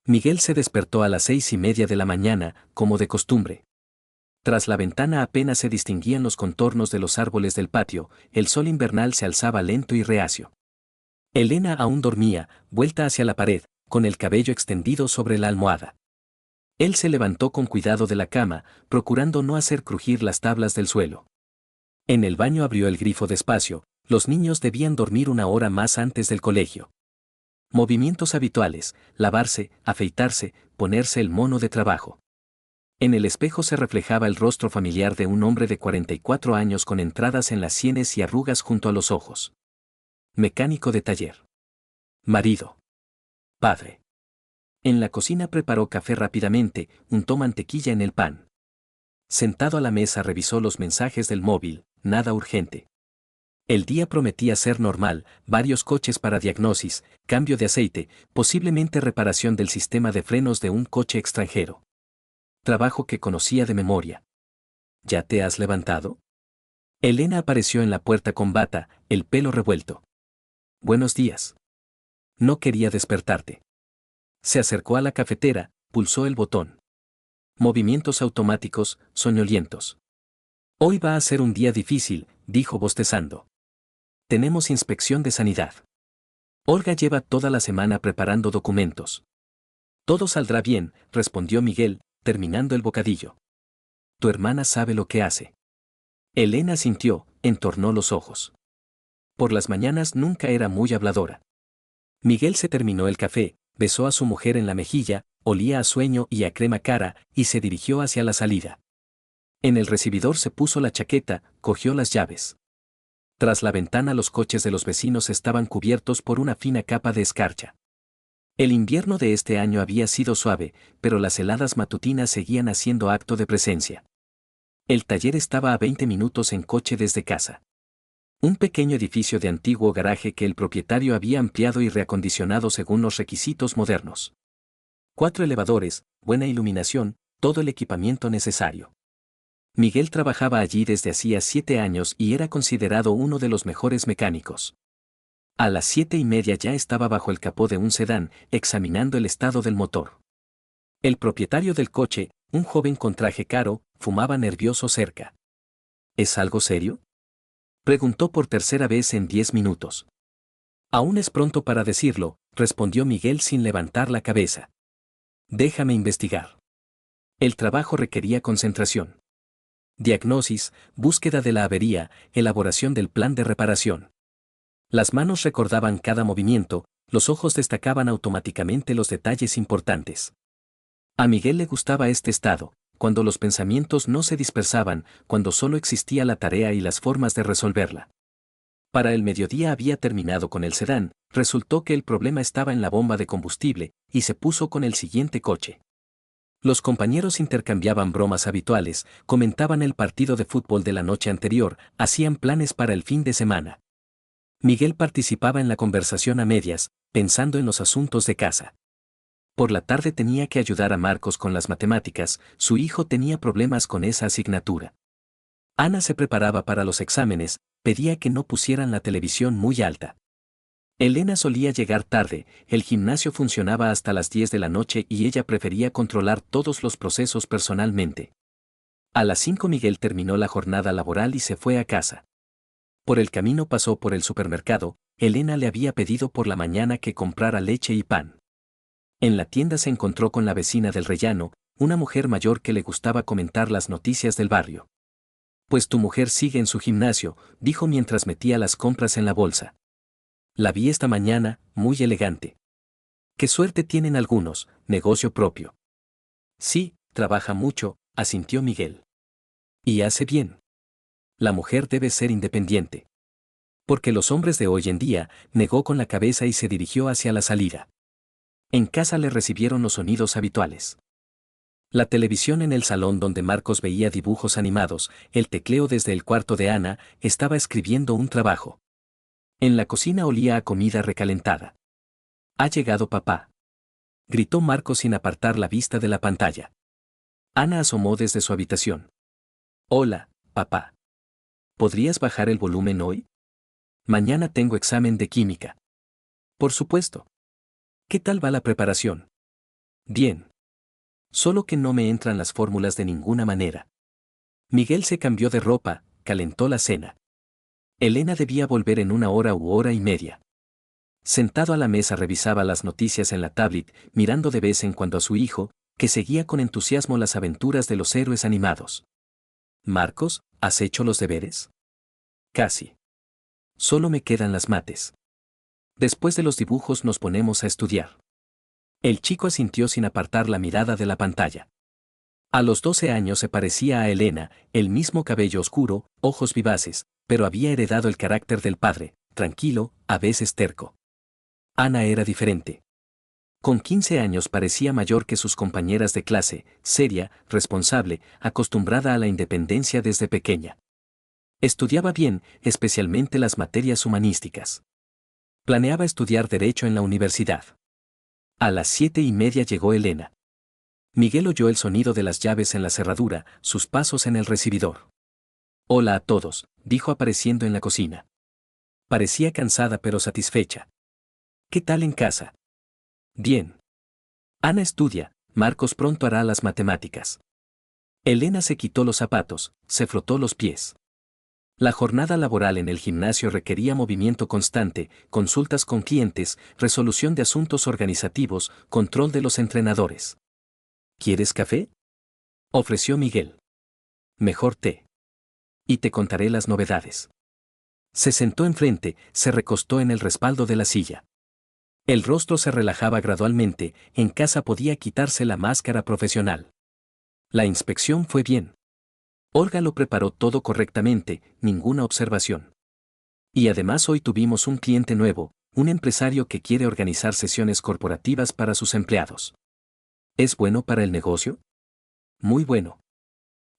Miguel se despertó a las 6:30 de la mañana, como de costumbre. Tras la ventana apenas se distinguían los contornos de los árboles del patio, el sol invernal se alzaba lento y reacio. Elena aún dormía, vuelta hacia la pared, con el cabello extendido sobre la almohada. Él se levantó con cuidado de la cama, procurando no hacer crujir las tablas del suelo. En el baño abrió el grifo despacio, los niños debían dormir una hora más antes del colegio. Movimientos habituales: lavarse, afeitarse, ponerse el mono de trabajo. En el espejo se reflejaba el rostro familiar de un hombre de 44 años con entradas en las sienes y arrugas junto a los ojos. Mecánico de taller. Marido. Padre. En la cocina preparó café rápidamente, untó mantequilla en el pan. Sentado a la mesa revisó los mensajes del móvil, nada urgente. El día prometía ser normal: varios coches para diagnosis, cambio de aceite, posiblemente reparación del sistema de frenos de un coche extranjero. Trabajo que conocía de memoria. ¿Ya te has levantado? Elena apareció en la puerta con bata, el pelo revuelto. Buenos días. No quería despertarte. Se acercó a la cafetera, pulsó el botón. Movimientos automáticos, soñolientos. Hoy va a ser un día difícil, dijo bostezando. Tenemos inspección de sanidad. Olga lleva toda la semana preparando documentos. Todo saldrá bien, respondió Miguel, terminando el bocadillo. Tu hermana sabe lo que hace. Elena sintió, entornó los ojos. Por las mañanas nunca era muy habladora. Miguel se terminó el café, besó a su mujer en la mejilla, olía a sueño y a crema cara, y se dirigió hacia la salida. En el recibidor se puso la chaqueta, cogió las llaves. Tras la ventana los coches de los vecinos estaban cubiertos por una fina capa de escarcha. El invierno de este año había sido suave, pero las heladas matutinas seguían haciendo acto de presencia. El taller estaba a 20 minutos en coche desde casa. Un pequeño edificio de antiguo garaje que el propietario había ampliado y reacondicionado según los requisitos modernos. 4 elevadores, buena iluminación, todo el equipamiento necesario. Miguel trabajaba allí desde hacía 7 años y era considerado uno de los mejores mecánicos. A las 7:30 ya estaba bajo el capó de un sedán, examinando el estado del motor. El propietario del coche, un joven con traje caro, fumaba nervioso cerca. ¿Es algo serio?, preguntó por tercera vez en 10 minutos. Aún es pronto para decirlo, respondió Miguel sin levantar la cabeza. Déjame investigar. El trabajo requería concentración. Diagnosis, búsqueda de la avería, elaboración del plan de reparación. Las manos recordaban cada movimiento, los ojos destacaban automáticamente los detalles importantes. A Miguel le gustaba este estado, cuando los pensamientos no se dispersaban, cuando solo existía la tarea y las formas de resolverla. Para el mediodía había terminado con el sedán, resultó que el problema estaba en la bomba de combustible, y se puso con el siguiente coche. Los compañeros intercambiaban bromas habituales, comentaban el partido de fútbol de la noche anterior, hacían planes para el fin de semana. Miguel participaba en la conversación a medias, pensando en los asuntos de casa. Por la tarde tenía que ayudar a Marcos con las matemáticas, su hijo tenía problemas con esa asignatura. Ana se preparaba para los exámenes, pedía que no pusieran la televisión muy alta. Elena solía llegar tarde, el gimnasio funcionaba hasta las 10 de la noche y ella prefería controlar todos los procesos personalmente. A las 5 Miguel terminó la jornada laboral y se fue a casa. Por el camino pasó por el supermercado, Elena le había pedido por la mañana que comprara leche y pan. En la tienda se encontró con la vecina del rellano, una mujer mayor que le gustaba comentar las noticias del barrio. Pues tu mujer sigue en su gimnasio, dijo mientras metía las compras en la bolsa. La vi esta mañana, muy elegante. Qué suerte tienen algunos, negocio propio. Sí, trabaja mucho, asintió Miguel. Y hace bien. La mujer debe ser independiente. Porque los hombres de hoy en día, negó con la cabeza y se dirigió hacia la salida. En casa le recibieron los sonidos habituales. La televisión en el salón donde Marcos veía dibujos animados, el tecleo desde el cuarto de Ana, estaba escribiendo un trabajo. En la cocina olía a comida recalentada. «Ha llegado papá», gritó Marcos sin apartar la vista de la pantalla. Ana asomó desde su habitación. «Hola, papá. ¿Podrías bajar el volumen hoy? Mañana tengo examen de química». «Por supuesto». «¿Qué tal va la preparación?» Bien. Solo que no me entran las fórmulas de ninguna manera. Miguel se cambió de ropa, calentó la cena. Elena debía volver en 1 hora u hora y media. Sentado a la mesa revisaba las noticias en la tablet, mirando de vez en cuando a su hijo, que seguía con entusiasmo las aventuras de los héroes animados. Marcos, ¿has hecho los deberes? Casi. Solo me quedan las mates. Después de los dibujos nos ponemos a estudiar. El chico asintió sin apartar la mirada de la pantalla. A los 12 años se parecía a Elena, el mismo cabello oscuro, ojos vivaces, pero había heredado el carácter del padre, tranquilo, a veces terco. Ana era diferente. Con 15 años parecía mayor que sus compañeras de clase, seria, responsable, acostumbrada a la independencia desde pequeña. Estudiaba bien, especialmente las materias humanísticas. Planeaba estudiar Derecho en la universidad. A las 7:30 llegó Elena. Miguel oyó el sonido de las llaves en la cerradura, sus pasos en el recibidor. Hola a todos, dijo apareciendo en la cocina. Parecía cansada pero satisfecha. ¿Qué tal en casa? Bien. Ana estudia, Marcos pronto hará las matemáticas. Elena se quitó los zapatos, se frotó los pies. La jornada laboral en el gimnasio requería movimiento constante, consultas con clientes, resolución de asuntos organizativos, control de los entrenadores. ¿Quieres café? Ofreció Miguel. Mejor té. Y te contaré las novedades. Se sentó enfrente, se recostó en el respaldo de la silla. El rostro se relajaba gradualmente, en casa podía quitarse la máscara profesional. La inspección fue bien. Olga lo preparó todo correctamente, ninguna observación. Y además hoy tuvimos un cliente nuevo, un empresario que quiere organizar sesiones corporativas para sus empleados. ¿Es bueno para el negocio? Muy bueno.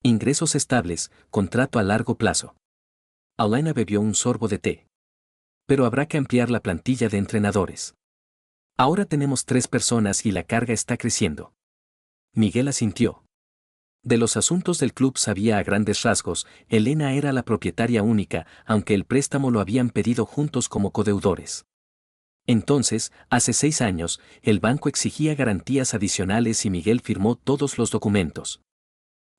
Ingresos estables, contrato a largo plazo. Elena bebió un sorbo de té. Pero habrá que ampliar la plantilla de entrenadores. Ahora tenemos 3 personas y la carga está creciendo. Miguel asintió. De los asuntos del club sabía a grandes rasgos, Elena era la propietaria única, aunque el préstamo lo habían pedido juntos como codeudores. Entonces, hace 6 años, el banco exigía garantías adicionales y Miguel firmó todos los documentos.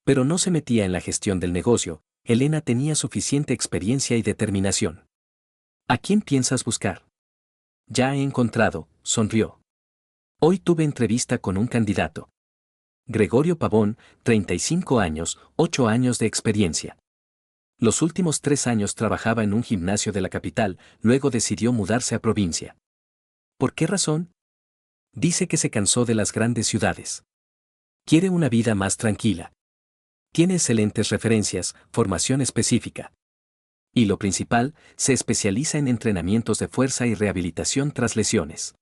Pero no se metía en la gestión del negocio, Elena tenía suficiente experiencia y determinación. ¿A quién piensas buscar? Ya he encontrado, sonrió. Hoy tuve entrevista con un candidato. Gregorio Pavón, 35 años, 8 años de experiencia. Los últimos 3 años trabajaba en un gimnasio de la capital, luego decidió mudarse a provincia. ¿Por qué razón? Dice que se cansó de las grandes ciudades. Quiere una vida más tranquila. Tiene excelentes referencias, formación específica. Y lo principal, se especializa en entrenamientos de fuerza y rehabilitación tras lesiones.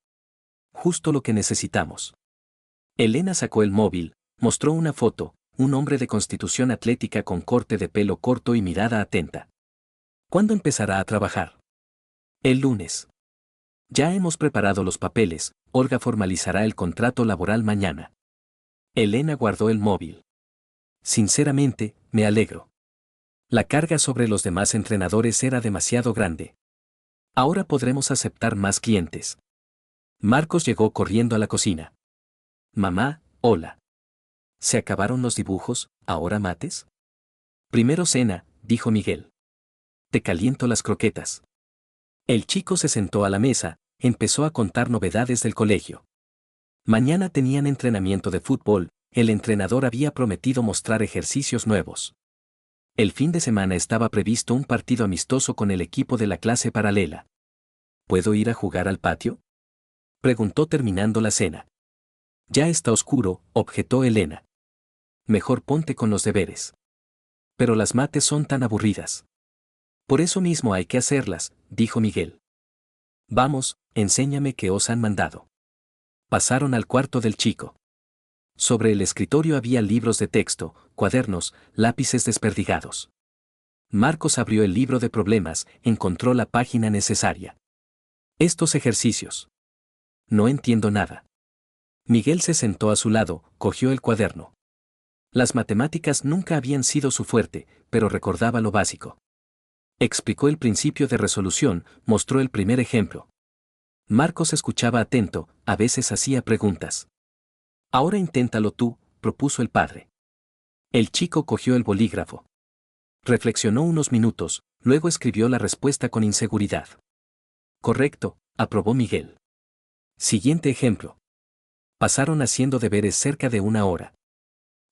Justo lo que necesitamos. Elena sacó el móvil, mostró una foto, un hombre de constitución atlética con corte de pelo corto y mirada atenta. ¿Cuándo empezará a trabajar? El lunes. Ya hemos preparado los papeles, Olga formalizará el contrato laboral mañana. Elena guardó el móvil. Sinceramente, me alegro. La carga sobre los demás entrenadores era demasiado grande. Ahora podremos aceptar más clientes. Marcos llegó corriendo a la cocina. Mamá, hola. ¿Se acabaron los dibujos, ahora mates? Primero cena, dijo Miguel. Te caliento las croquetas. El chico se sentó a la mesa, empezó a contar novedades del colegio. Mañana tenían entrenamiento de fútbol, el entrenador había prometido mostrar ejercicios nuevos. El fin de semana estaba previsto un partido amistoso con el equipo de la clase paralela. ¿Puedo ir a jugar al patio? Preguntó terminando la cena. Ya está oscuro, objetó Elena. Mejor ponte con los deberes. Pero las mates son tan aburridas. Por eso mismo hay que hacerlas, dijo Miguel. Vamos, enséñame qué os han mandado. Pasaron al cuarto del chico. Sobre el escritorio había libros de texto, cuadernos, lápices desperdigados. Marcos abrió el libro de problemas, encontró la página necesaria. Estos ejercicios. No entiendo nada. Miguel se sentó a su lado, cogió el cuaderno. Las matemáticas nunca habían sido su fuerte, pero recordaba lo básico. Explicó el principio de resolución, mostró el primer ejemplo. Marcos escuchaba atento, a veces hacía preguntas. Ahora inténtalo tú, propuso el padre. El chico cogió el bolígrafo. Reflexionó unos minutos, luego escribió la respuesta con inseguridad. Correcto, aprobó Miguel. Siguiente ejemplo. Pasaron haciendo deberes cerca de 1 hora.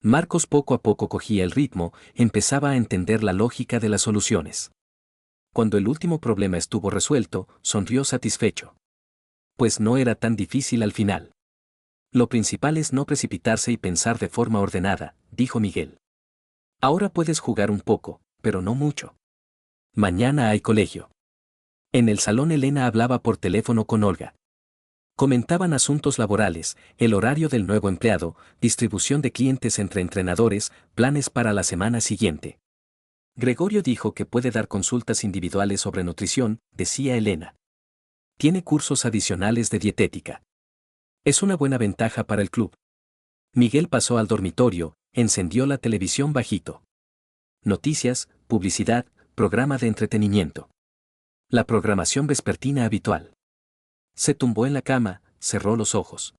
Marcos poco a poco cogía el ritmo, empezaba a entender la lógica de las soluciones. Cuando el último problema estuvo resuelto, sonrió satisfecho. Pues no era tan difícil al final. Lo principal es no precipitarse y pensar de forma ordenada, dijo Miguel. Ahora puedes jugar un poco, pero no mucho. Mañana hay colegio. En el salón Elena hablaba por teléfono con Olga. Comentaban asuntos laborales, el horario del nuevo empleado, distribución de clientes entre entrenadores, planes para la semana siguiente. Gregorio dijo que puede dar consultas individuales sobre nutrición, decía Elena. Tiene cursos adicionales de dietética. Es una buena ventaja para el club. Miguel pasó al dormitorio, encendió la televisión bajito. Noticias, publicidad, programa de entretenimiento. La programación vespertina habitual. Se tumbó en la cama, cerró los ojos.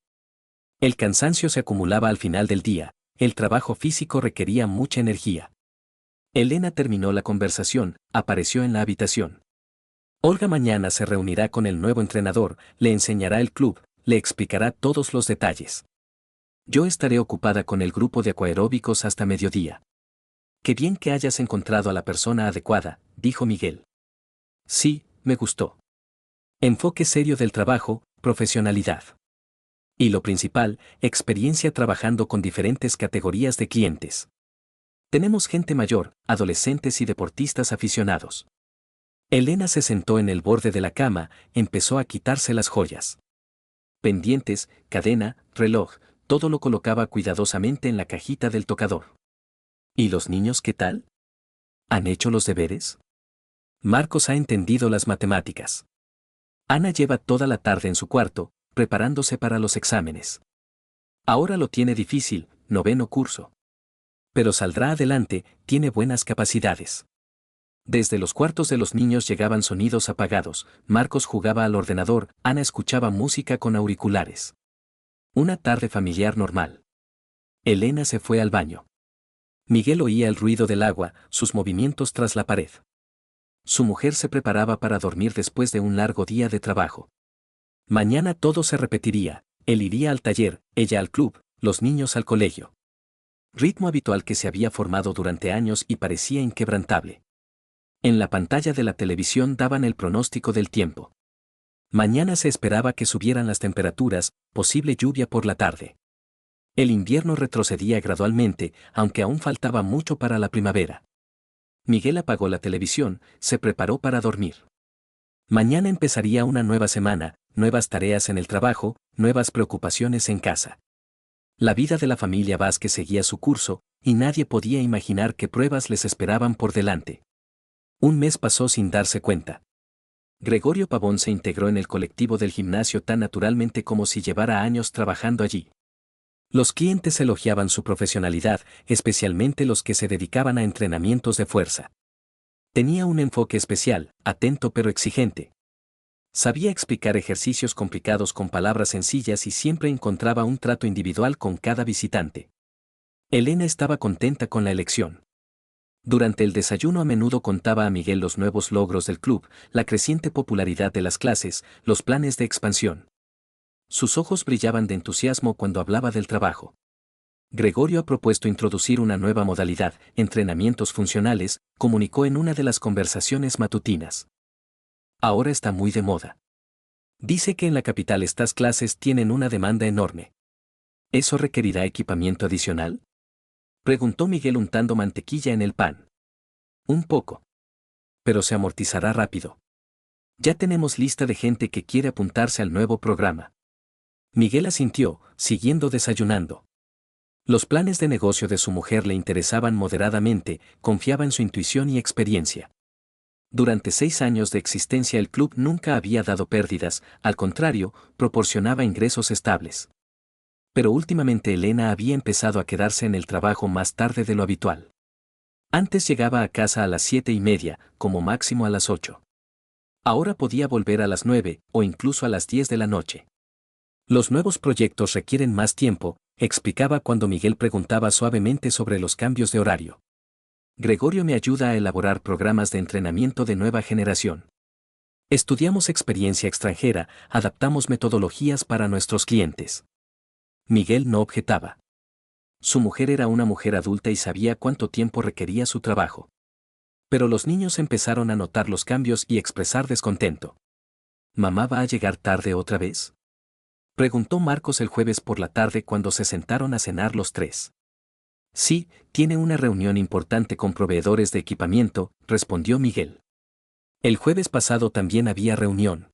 El cansancio se acumulaba al final del día, el trabajo físico requería mucha energía. Elena terminó la conversación, apareció en la habitación. Olga mañana se reunirá con el nuevo entrenador, le enseñará el club, le explicará todos los detalles. Yo estaré ocupada con el grupo de acuaeróbicos hasta mediodía. Qué bien que hayas encontrado a la persona adecuada, dijo Miguel. Sí, me gustó. Enfoque serio del trabajo, profesionalidad. Y lo principal, experiencia trabajando con diferentes categorías de clientes. Tenemos gente mayor, adolescentes y deportistas aficionados. Elena se sentó en el borde de la cama, empezó a quitarse las joyas. Pendientes, cadena, reloj, todo lo colocaba cuidadosamente en la cajita del tocador. ¿Y los niños qué tal? ¿Han hecho los deberes? Marcos ha entendido las matemáticas. Ana lleva toda la tarde en su cuarto, preparándose para los exámenes. Ahora lo tiene difícil, 9º curso. Pero saldrá adelante, tiene buenas capacidades. Desde los cuartos de los niños llegaban sonidos apagados, Marcos jugaba al ordenador, Ana escuchaba música con auriculares. Una tarde familiar normal. Elena se fue al baño. Miguel oía el ruido del agua, sus movimientos tras la pared. Su mujer se preparaba para dormir después de un largo día de trabajo. Mañana todo se repetiría, él iría al taller, ella al club, los niños al colegio. Ritmo habitual que se había formado durante años y parecía inquebrantable. En la pantalla de la televisión daban el pronóstico del tiempo. Mañana se esperaba que subieran las temperaturas, posible lluvia por la tarde. El invierno retrocedía gradualmente, aunque aún faltaba mucho para la primavera. Miguel apagó la televisión, se preparó para dormir. Mañana empezaría una nueva semana, nuevas tareas en el trabajo, nuevas preocupaciones en casa. La vida de la familia Vázquez seguía su curso, y nadie podía imaginar qué pruebas les esperaban por delante. Un mes pasó sin darse cuenta. Gregorio Pavón se integró en el colectivo del gimnasio tan naturalmente como si llevara años trabajando allí. Los clientes elogiaban su profesionalidad, especialmente los que se dedicaban a entrenamientos de fuerza. Tenía un enfoque especial, atento pero exigente. Sabía explicar ejercicios complicados con palabras sencillas y siempre encontraba un trato individual con cada visitante. Elena estaba contenta con la elección. Durante el desayuno a menudo contaba a Miguel los nuevos logros del club, la creciente popularidad de las clases, los planes de expansión. Sus ojos brillaban de entusiasmo cuando hablaba del trabajo. Gregorio ha propuesto introducir una nueva modalidad, entrenamientos funcionales, comunicó en una de las conversaciones matutinas. Ahora está muy de moda. Dice que en la capital estas clases tienen una demanda enorme. ¿Eso requerirá equipamiento adicional? Preguntó Miguel untando mantequilla en el pan. Un poco. Pero se amortizará rápido. Ya tenemos lista de gente que quiere apuntarse al nuevo programa. Miguel asintió, siguiendo desayunando. Los planes de negocio de su mujer le interesaban moderadamente, confiaba en su intuición y experiencia. Durante 6 años de existencia el club nunca había dado pérdidas, al contrario, proporcionaba ingresos estables. Pero últimamente Elena había empezado a quedarse en el trabajo más tarde de lo habitual. Antes llegaba a casa a las 7:30, como máximo a las 8. Ahora podía volver a las 9, o incluso a las 10 de la noche. Los nuevos proyectos requieren más tiempo, explicaba cuando Miguel preguntaba suavemente sobre los cambios de horario. Gregorio me ayuda a elaborar programas de entrenamiento de nueva generación. Estudiamos experiencia extranjera, adaptamos metodologías para nuestros clientes. Miguel no objetaba. Su mujer era una mujer adulta y sabía cuánto tiempo requería su trabajo. Pero los niños empezaron a notar los cambios y expresar descontento. ¿Mamá va a llegar tarde otra vez?, preguntó Marcos el jueves por la tarde cuando se sentaron a cenar los tres. Sí, tiene una reunión importante con proveedores de equipamiento, respondió Miguel. El jueves pasado también había reunión.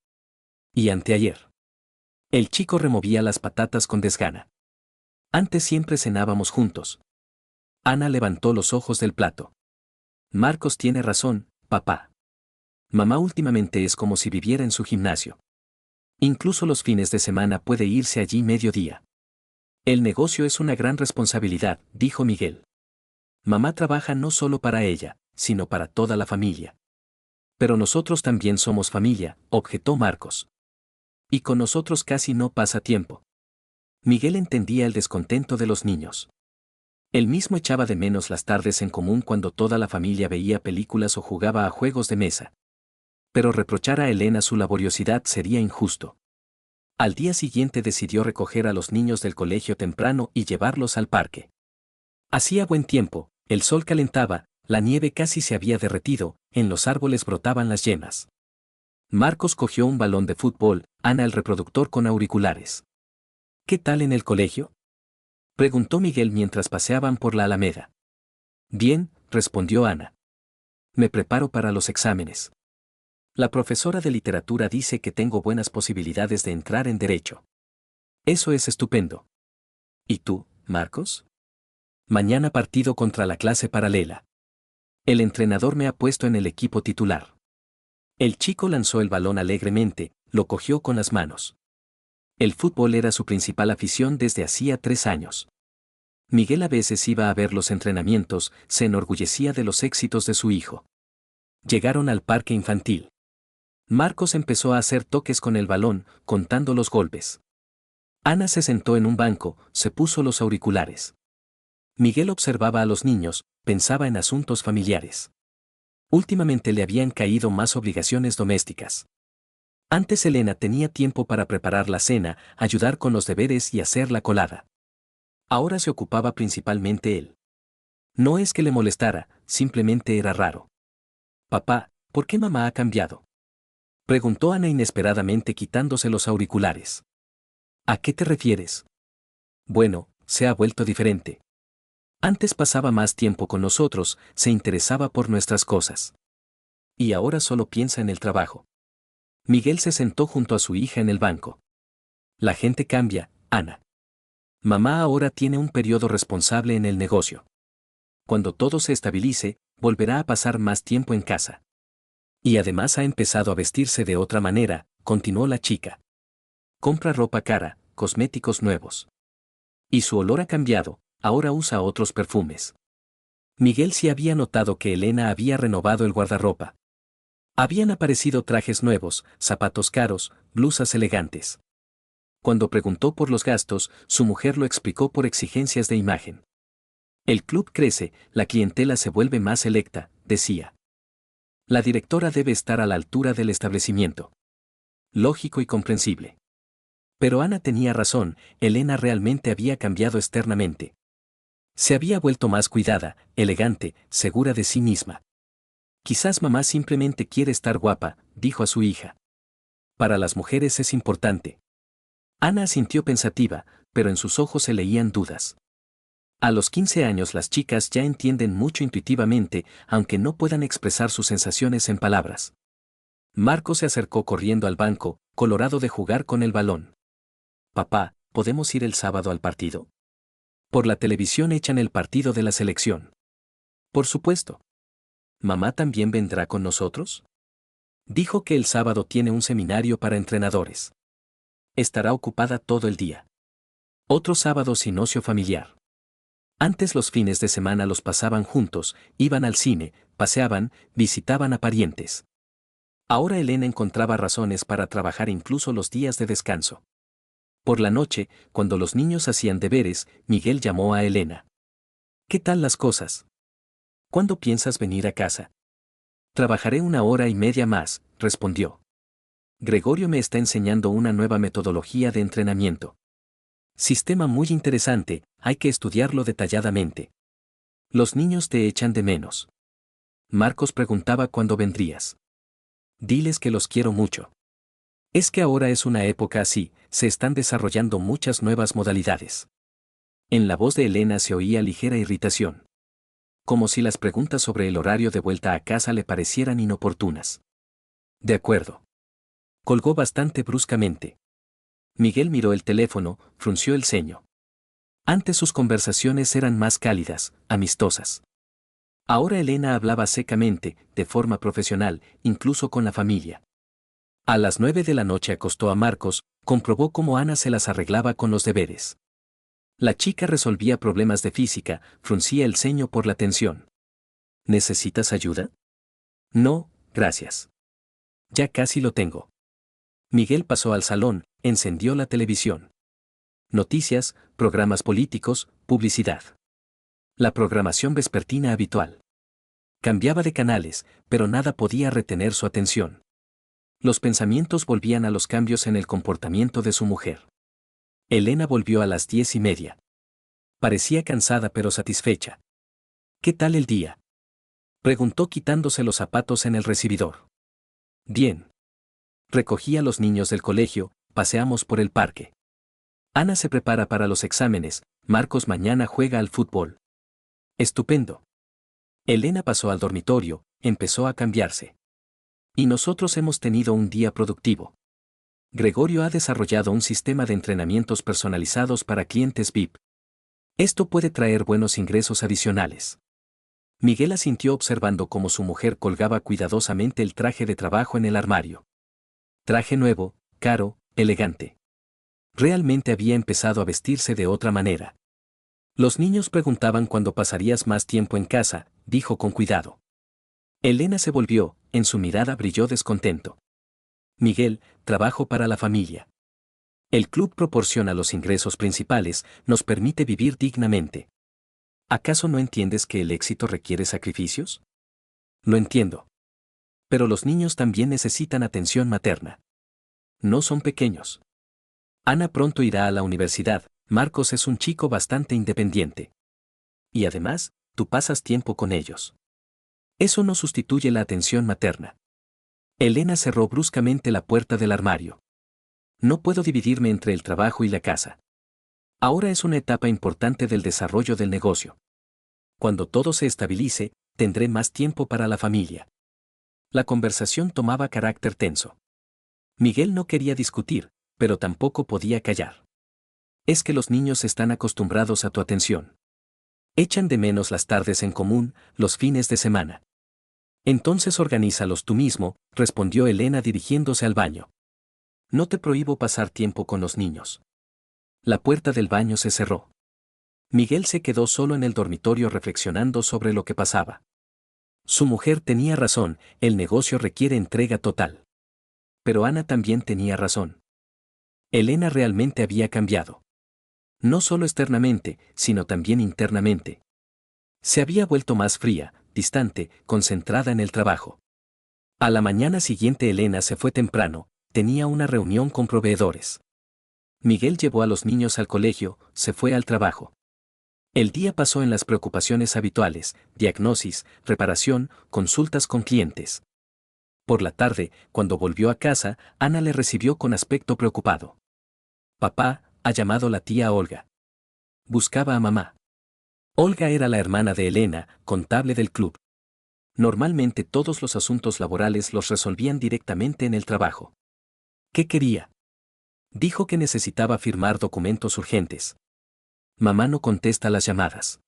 Y anteayer. El chico removía las patatas con desgana. Antes siempre cenábamos juntos. Ana levantó los ojos del plato. Marcos tiene razón, papá. Mamá últimamente es como si viviera en su gimnasio. Incluso los fines de semana puede irse allí mediodía. El negocio es una gran responsabilidad, dijo Miguel. Mamá trabaja no solo para ella, sino para toda la familia. Pero nosotros también somos familia, objetó Marcos. Y con nosotros casi no pasa tiempo. Miguel entendía el descontento de los niños. Él mismo echaba de menos las tardes en común cuando toda la familia veía películas o jugaba a juegos de mesa. Pero reprochar a Elena su laboriosidad sería injusto. Al día siguiente decidió recoger a los niños del colegio temprano y llevarlos al parque. Hacía buen tiempo, el sol calentaba, la nieve casi se había derretido, en los árboles brotaban las yemas. Marcos cogió un balón de fútbol, Ana el reproductor con auriculares. ¿Qué tal en el colegio?, preguntó Miguel mientras paseaban por la Alameda. Bien, respondió Ana. Me preparo para los exámenes. La profesora de literatura dice que tengo buenas posibilidades de entrar en derecho. Eso es estupendo. ¿Y tú, Marcos? Mañana partido contra la clase paralela. El entrenador me ha puesto en el equipo titular. El chico lanzó el balón alegremente, lo cogió con las manos. El fútbol era su principal afición desde hacía 3 años. Miguel a veces iba a ver los entrenamientos, se enorgullecía de los éxitos de su hijo. Llegaron al parque infantil. Marcos empezó a hacer toques con el balón, contando los golpes. Ana se sentó en un banco, se puso los auriculares. Miguel observaba a los niños, pensaba en asuntos familiares. Últimamente le habían caído más obligaciones domésticas. Antes Elena tenía tiempo para preparar la cena, ayudar con los deberes y hacer la colada. Ahora se ocupaba principalmente él. No es que le molestara, simplemente era raro. Papá, ¿por qué mamá ha cambiado?, preguntó Ana inesperadamente quitándose los auriculares. ¿A qué te refieres? Bueno, se ha vuelto diferente. Antes pasaba más tiempo con nosotros, se interesaba por nuestras cosas. Y ahora solo piensa en el trabajo. Miguel se sentó junto a su hija en el banco. La gente cambia, Ana. Mamá ahora tiene un periodo responsable en el negocio. Cuando todo se estabilice, volverá a pasar más tiempo en casa. Y además ha empezado a vestirse de otra manera, continuó la chica. Compra ropa cara, cosméticos nuevos. Y su olor ha cambiado, ahora usa otros perfumes. Miguel sí había notado que Elena había renovado el guardarropa. Habían aparecido trajes nuevos, zapatos caros, blusas elegantes. Cuando preguntó por los gastos, su mujer lo explicó por exigencias de imagen. El club crece, la clientela se vuelve más selecta, decía. La directora debe estar a la altura del establecimiento. Lógico y comprensible. Pero Ana tenía razón, Elena realmente había cambiado externamente. Se había vuelto más cuidada, elegante, segura de sí misma. Quizás mamá simplemente quiere estar guapa, dijo a su hija. Para las mujeres es importante. Ana asintió pensativa, pero en sus ojos se leían dudas. A los 15 años las chicas ya entienden mucho intuitivamente, aunque no puedan expresar sus sensaciones en palabras. Marco se acercó corriendo al banco, colorado de jugar con el balón. Papá, ¿podemos ir el sábado al partido? Por la televisión echan el partido de la selección. Por supuesto. ¿Mamá también vendrá con nosotros? Dijo que el sábado tiene un seminario para entrenadores. Estará ocupada todo el día. Otro sábado sin ocio familiar. Antes los fines de semana los pasaban juntos, iban al cine, paseaban, visitaban a parientes. Ahora Elena encontraba razones para trabajar incluso los días de descanso. Por la noche, cuando los niños hacían deberes, Miguel llamó a Elena. ¿Qué tal las cosas? ¿Cuándo piensas venir a casa? Trabajaré 1 hora y media más, respondió. Gregorio me está enseñando una nueva metodología de entrenamiento. Sistema muy interesante, hay que estudiarlo detalladamente. Los niños te echan de menos. Marcos preguntaba cuándo vendrías. Diles que los quiero mucho. Es que ahora es una época así, se están desarrollando muchas nuevas modalidades. En la voz de Elena se oía ligera irritación. Como si las preguntas sobre el horario de vuelta a casa le parecieran inoportunas. De acuerdo. Colgó bastante bruscamente. Miguel miró el teléfono, frunció el ceño. Antes sus conversaciones eran más cálidas, amistosas. Ahora Elena hablaba secamente, de forma profesional, incluso con la familia. A las 9 de la noche acostó a Marcos, comprobó cómo Ana se las arreglaba con los deberes. La chica resolvía problemas de física, fruncía el ceño por la tensión. ¿Necesitas ayuda? No, gracias. Ya casi lo tengo. Miguel pasó al salón, encendió la televisión. Noticias, programas políticos, publicidad. La programación vespertina habitual. Cambiaba de canales, pero nada podía retener su atención. Los pensamientos volvían a los cambios en el comportamiento de su mujer. Elena volvió a las 10:30. Parecía cansada pero satisfecha. ¿Qué tal el día? Preguntó quitándose los zapatos en el recibidor. Bien. Recogí a los niños del colegio, paseamos por el parque. Ana se prepara para los exámenes, Marcos mañana juega al fútbol. Estupendo. Elena pasó al dormitorio, empezó a cambiarse. Y nosotros hemos tenido un día productivo. Gregorio ha desarrollado un sistema de entrenamientos personalizados para clientes VIP. Esto puede traer buenos ingresos adicionales. Miguel asintió observando cómo su mujer colgaba cuidadosamente el traje de trabajo en el armario. Traje nuevo, caro, elegante. Realmente había empezado a vestirse de otra manera. Los niños preguntaban cuándo pasarías más tiempo en casa, dijo con cuidado. Elena se volvió, en su mirada brilló descontento. Miguel, trabajo para la familia. El club proporciona los ingresos principales, nos permite vivir dignamente. ¿Acaso no entiendes que el éxito requiere sacrificios? Lo entiendo. Pero los niños también necesitan atención materna. No son pequeños. Ana pronto irá a la universidad, Marcos es un chico bastante independiente. Y además, tú pasas tiempo con ellos. Eso no sustituye la atención materna. Elena cerró bruscamente la puerta del armario. No puedo dividirme entre el trabajo y la casa. Ahora es una etapa importante del desarrollo del negocio. Cuando todo se estabilice, tendré más tiempo para la familia. La conversación tomaba carácter tenso. Miguel no quería discutir, pero tampoco podía callar. Es que los niños están acostumbrados a tu atención. Echan de menos las tardes en común, los fines de semana. Entonces organízalos tú mismo, respondió Elena dirigiéndose al baño. No te prohíbo pasar tiempo con los niños. La puerta del baño se cerró. Miguel se quedó solo en el dormitorio reflexionando sobre lo que pasaba. Su mujer tenía razón, el negocio requiere entrega total. Pero Ana también tenía razón. Elena realmente había cambiado. No solo externamente, sino también internamente. Se había vuelto más fría, distante, concentrada en el trabajo. A la mañana siguiente Elena se fue temprano, tenía una reunión con proveedores. Miguel llevó a los niños al colegio, se fue al trabajo. El día pasó en las preocupaciones habituales, diagnosis, reparación, consultas con clientes. Por la tarde, cuando volvió a casa, Ana le recibió con aspecto preocupado. Papá, ha llamado la tía Olga. Buscaba a mamá. Olga era la hermana de Elena, contable del club. Normalmente todos los asuntos laborales los resolvían directamente en el trabajo. ¿Qué quería? Dijo que necesitaba firmar documentos urgentes. Mamá no contesta las llamadas.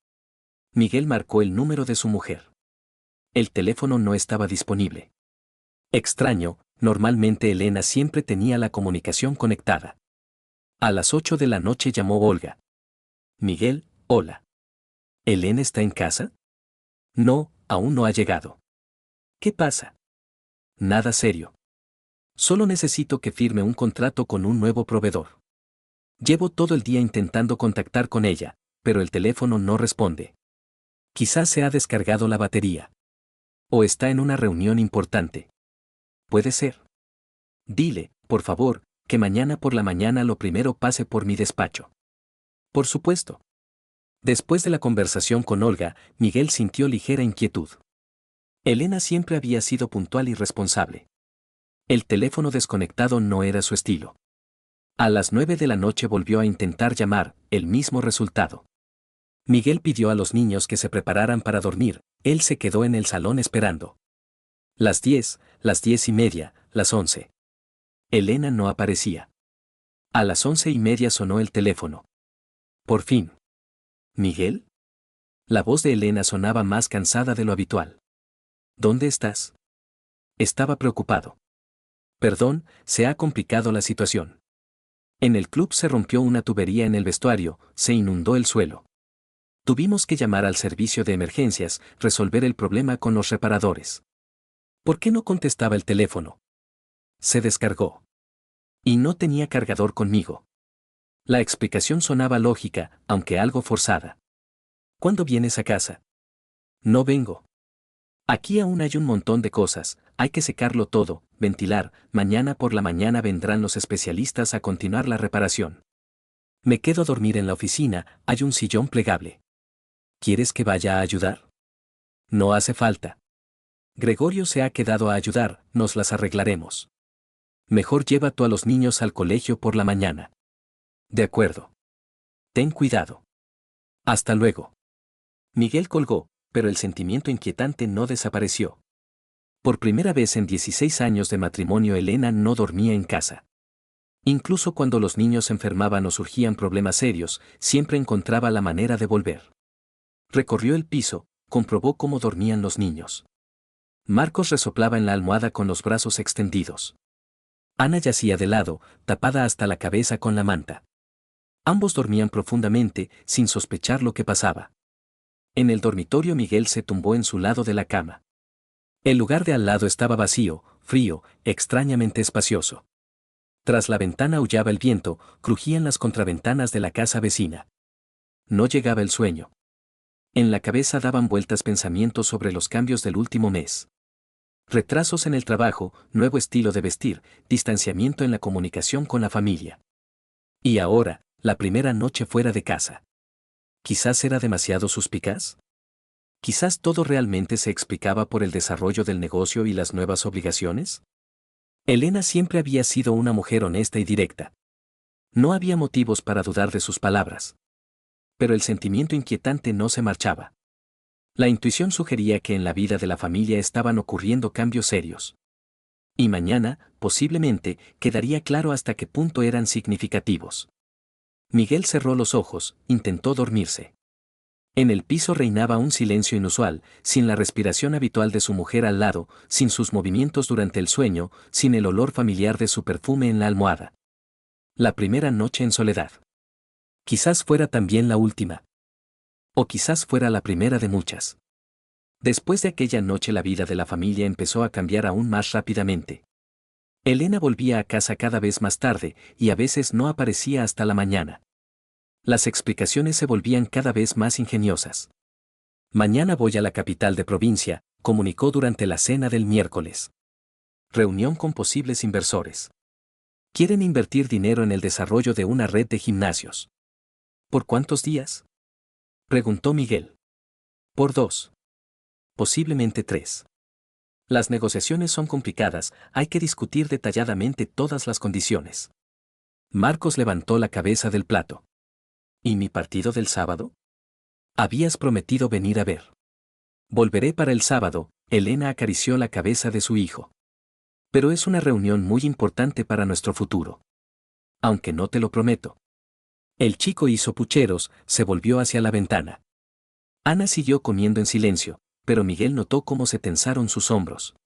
Miguel marcó el número de su mujer. El teléfono no estaba disponible. Extraño, normalmente Elena siempre tenía la comunicación conectada. A las 8 de la noche llamó Olga. Miguel, hola. ¿Elena está en casa? No, aún no ha llegado. ¿Qué pasa? Nada serio. Solo necesito que firme un contrato con un nuevo proveedor. Llevo todo el día intentando contactar con ella, pero el teléfono no responde. Quizás se ha descargado la batería. O está en una reunión importante. Puede ser. Dile, por favor, que mañana por la mañana lo primero pase por mi despacho. Por supuesto. Después de la conversación con Olga, Miguel sintió ligera inquietud. Elena siempre había sido puntual y responsable. El teléfono desconectado no era su estilo. A las 9 de la noche volvió a intentar llamar, el mismo resultado. Miguel pidió a los niños que se prepararan para dormir, él se quedó en el salón esperando. Las 10, las 10:30, las 11. Elena no aparecía. A las 11:30 sonó el teléfono. Por fin. ¿Miguel? La voz de Elena sonaba más cansada de lo habitual. ¿Dónde estás? Estaba preocupado. Perdón, se ha complicado la situación. En el club se rompió una tubería en el vestuario, se inundó el suelo. Tuvimos que llamar al servicio de emergencias, resolver el problema con los reparadores. ¿Por qué no contestaba el teléfono? Se descargó. Y no tenía cargador conmigo. La explicación sonaba lógica, aunque algo forzada. ¿Cuándo vienes a casa? No vengo. Aquí aún hay un montón de cosas, hay que secarlo todo, ventilar, mañana por la mañana vendrán los especialistas a continuar la reparación. Me quedo a dormir en la oficina, hay un sillón plegable. ¿Quieres que vaya a ayudar? No hace falta. Gregorio se ha quedado a ayudar, nos las arreglaremos. Mejor lleva tú a los niños al colegio por la mañana. De acuerdo. Ten cuidado. Hasta luego. Miguel colgó, pero el sentimiento inquietante no desapareció. Por primera vez en 16 años de matrimonio Elena no dormía en casa. Incluso cuando los niños enfermaban o surgían problemas serios, siempre encontraba la manera de volver. Recorrió el piso, comprobó cómo dormían los niños. Marcos resoplaba en la almohada con los brazos extendidos. Ana yacía de lado, tapada hasta la cabeza con la manta. Ambos dormían profundamente, sin sospechar lo que pasaba. En el dormitorio Miguel se tumbó en su lado de la cama. El lugar de al lado estaba vacío, frío, extrañamente espacioso. Tras la ventana aullaba el viento, crujían las contraventanas de la casa vecina. No llegaba el sueño. En la cabeza daban vueltas pensamientos sobre los cambios del último mes. Retrasos en el trabajo, nuevo estilo de vestir, distanciamiento en la comunicación con la familia. Y ahora, la primera noche fuera de casa. Quizás era demasiado suspicaz. Quizás todo realmente se explicaba por el desarrollo del negocio y las nuevas obligaciones. Elena siempre había sido una mujer honesta y directa. No había motivos para dudar de sus palabras. Pero el sentimiento inquietante no se marchaba. La intuición sugería que en la vida de la familia estaban ocurriendo cambios serios. Y mañana, posiblemente, quedaría claro hasta qué punto eran significativos. Miguel cerró los ojos, intentó dormirse. En el piso reinaba un silencio inusual, sin la respiración habitual de su mujer al lado, sin sus movimientos durante el sueño, sin el olor familiar de su perfume en la almohada. La primera noche en soledad. Quizás fuera también la última. O quizás fuera la primera de muchas. Después de aquella noche la vida de la familia empezó a cambiar aún más rápidamente. Elena volvía a casa cada vez más tarde, y a veces no aparecía hasta la mañana. Las explicaciones se volvían cada vez más ingeniosas. Mañana voy a la capital de provincia, comunicó durante la cena del miércoles. Reunión con posibles inversores. Quieren invertir dinero en el desarrollo de una red de gimnasios. ¿Por cuántos días? Preguntó Miguel. Por 2. Posiblemente 3. Las negociaciones son complicadas, hay que discutir detalladamente todas las condiciones. Marcos levantó la cabeza del plato. ¿Y mi partido del sábado? Habías prometido venir a ver. Volveré para el sábado, Elena acarició la cabeza de su hijo. Pero es una reunión muy importante para nuestro futuro. Aunque no te lo prometo. El chico hizo pucheros, se volvió hacia la ventana. Ana siguió comiendo en silencio, pero Miguel notó cómo se tensaron sus hombros.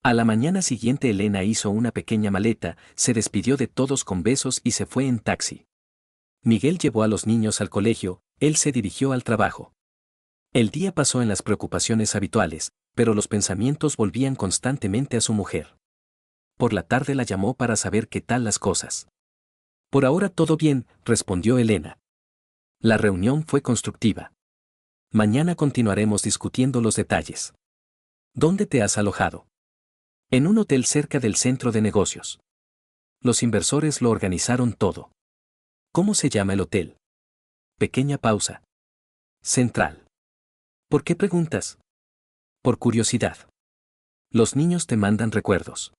A la mañana siguiente Elena hizo una pequeña maleta, se despidió de todos con besos y se fue en taxi. Miguel llevó a los niños al colegio, él se dirigió al trabajo. El día pasó en las preocupaciones habituales, pero los pensamientos volvían constantemente a su mujer. Por la tarde la llamó para saber qué tal las cosas. Por ahora todo bien, respondió Elena. La reunión fue constructiva. Mañana continuaremos discutiendo los detalles. ¿Dónde te has alojado? En un hotel cerca del centro de negocios. Los inversores lo organizaron todo. ¿Cómo se llama el hotel? Pequeña pausa. Central. ¿Por qué preguntas? Por curiosidad. Los niños te mandan recuerdos.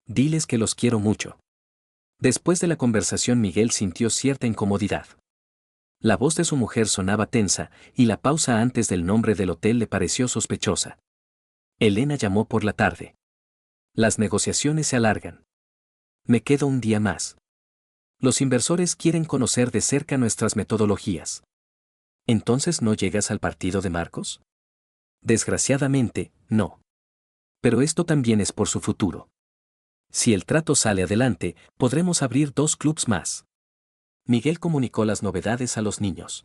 Diles que los quiero mucho. Después de la conversación Miguel sintió cierta incomodidad. La voz de su mujer sonaba tensa, y la pausa antes del nombre del hotel le pareció sospechosa. Elena llamó por la tarde. Las negociaciones se alargan. Me quedo un día más. Los inversores quieren conocer de cerca nuestras metodologías. ¿Entonces no llegas al partido de Marcos? Desgraciadamente, no. Pero esto también es por su futuro. Si el trato sale adelante, podremos abrir 2 clubs más. Miguel comunicó las novedades a los niños.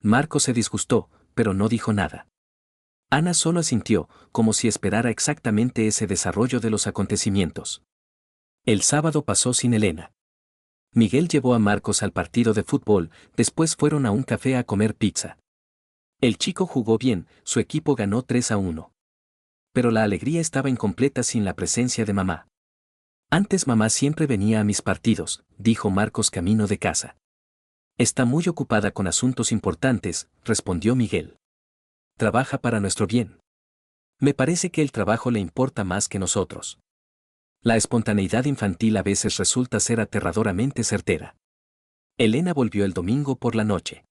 Marcos se disgustó, pero no dijo nada. Ana solo asintió, como si esperara exactamente ese desarrollo de los acontecimientos. El sábado pasó sin Elena. Miguel llevó a Marcos al partido de fútbol, después fueron a un café a comer pizza. El chico jugó bien, su equipo ganó 3-1. Pero la alegría estaba incompleta sin la presencia de mamá. Antes mamá siempre venía a mis partidos, dijo Marcos camino de casa. Está muy ocupada con asuntos importantes, respondió Miguel. Trabaja para nuestro bien. Me parece que el trabajo le importa más que nosotros. La espontaneidad infantil a veces resulta ser aterradoramente certera. Elena volvió el domingo por la noche.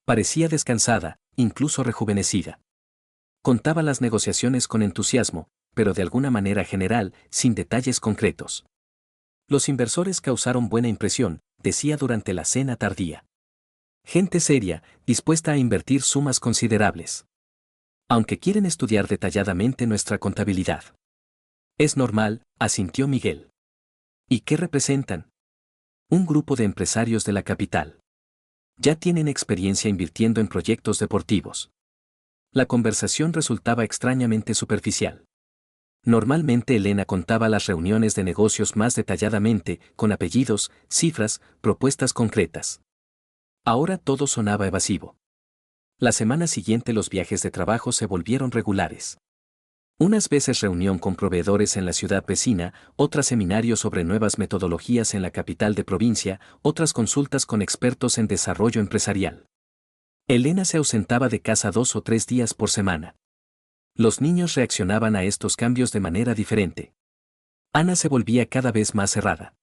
Parecía descansada, incluso rejuvenecida. Contaba las negociaciones con entusiasmo, pero de alguna manera general, sin detalles concretos. Los inversores causaron buena impresión, decía durante la cena tardía. Gente seria, dispuesta a invertir sumas considerables. Aunque quieren estudiar detalladamente nuestra contabilidad. Es normal, asintió Miguel. ¿Y qué representan? Un grupo de empresarios de la capital. Ya tienen experiencia invirtiendo en proyectos deportivos. La conversación resultaba extrañamente superficial. Normalmente Elena contaba las reuniones de negocios más detalladamente, con apellidos, cifras, propuestas concretas. Ahora todo sonaba evasivo. La semana siguiente los viajes de trabajo se volvieron regulares. Unas veces reunión con proveedores en la ciudad vecina, otras seminarios sobre nuevas metodologías en la capital de provincia, otras consultas con expertos en desarrollo empresarial. Elena se ausentaba de casa 2 o 3 días por semana. Los niños reaccionaban a estos cambios de manera diferente. Ana se volvía cada vez más cerrada.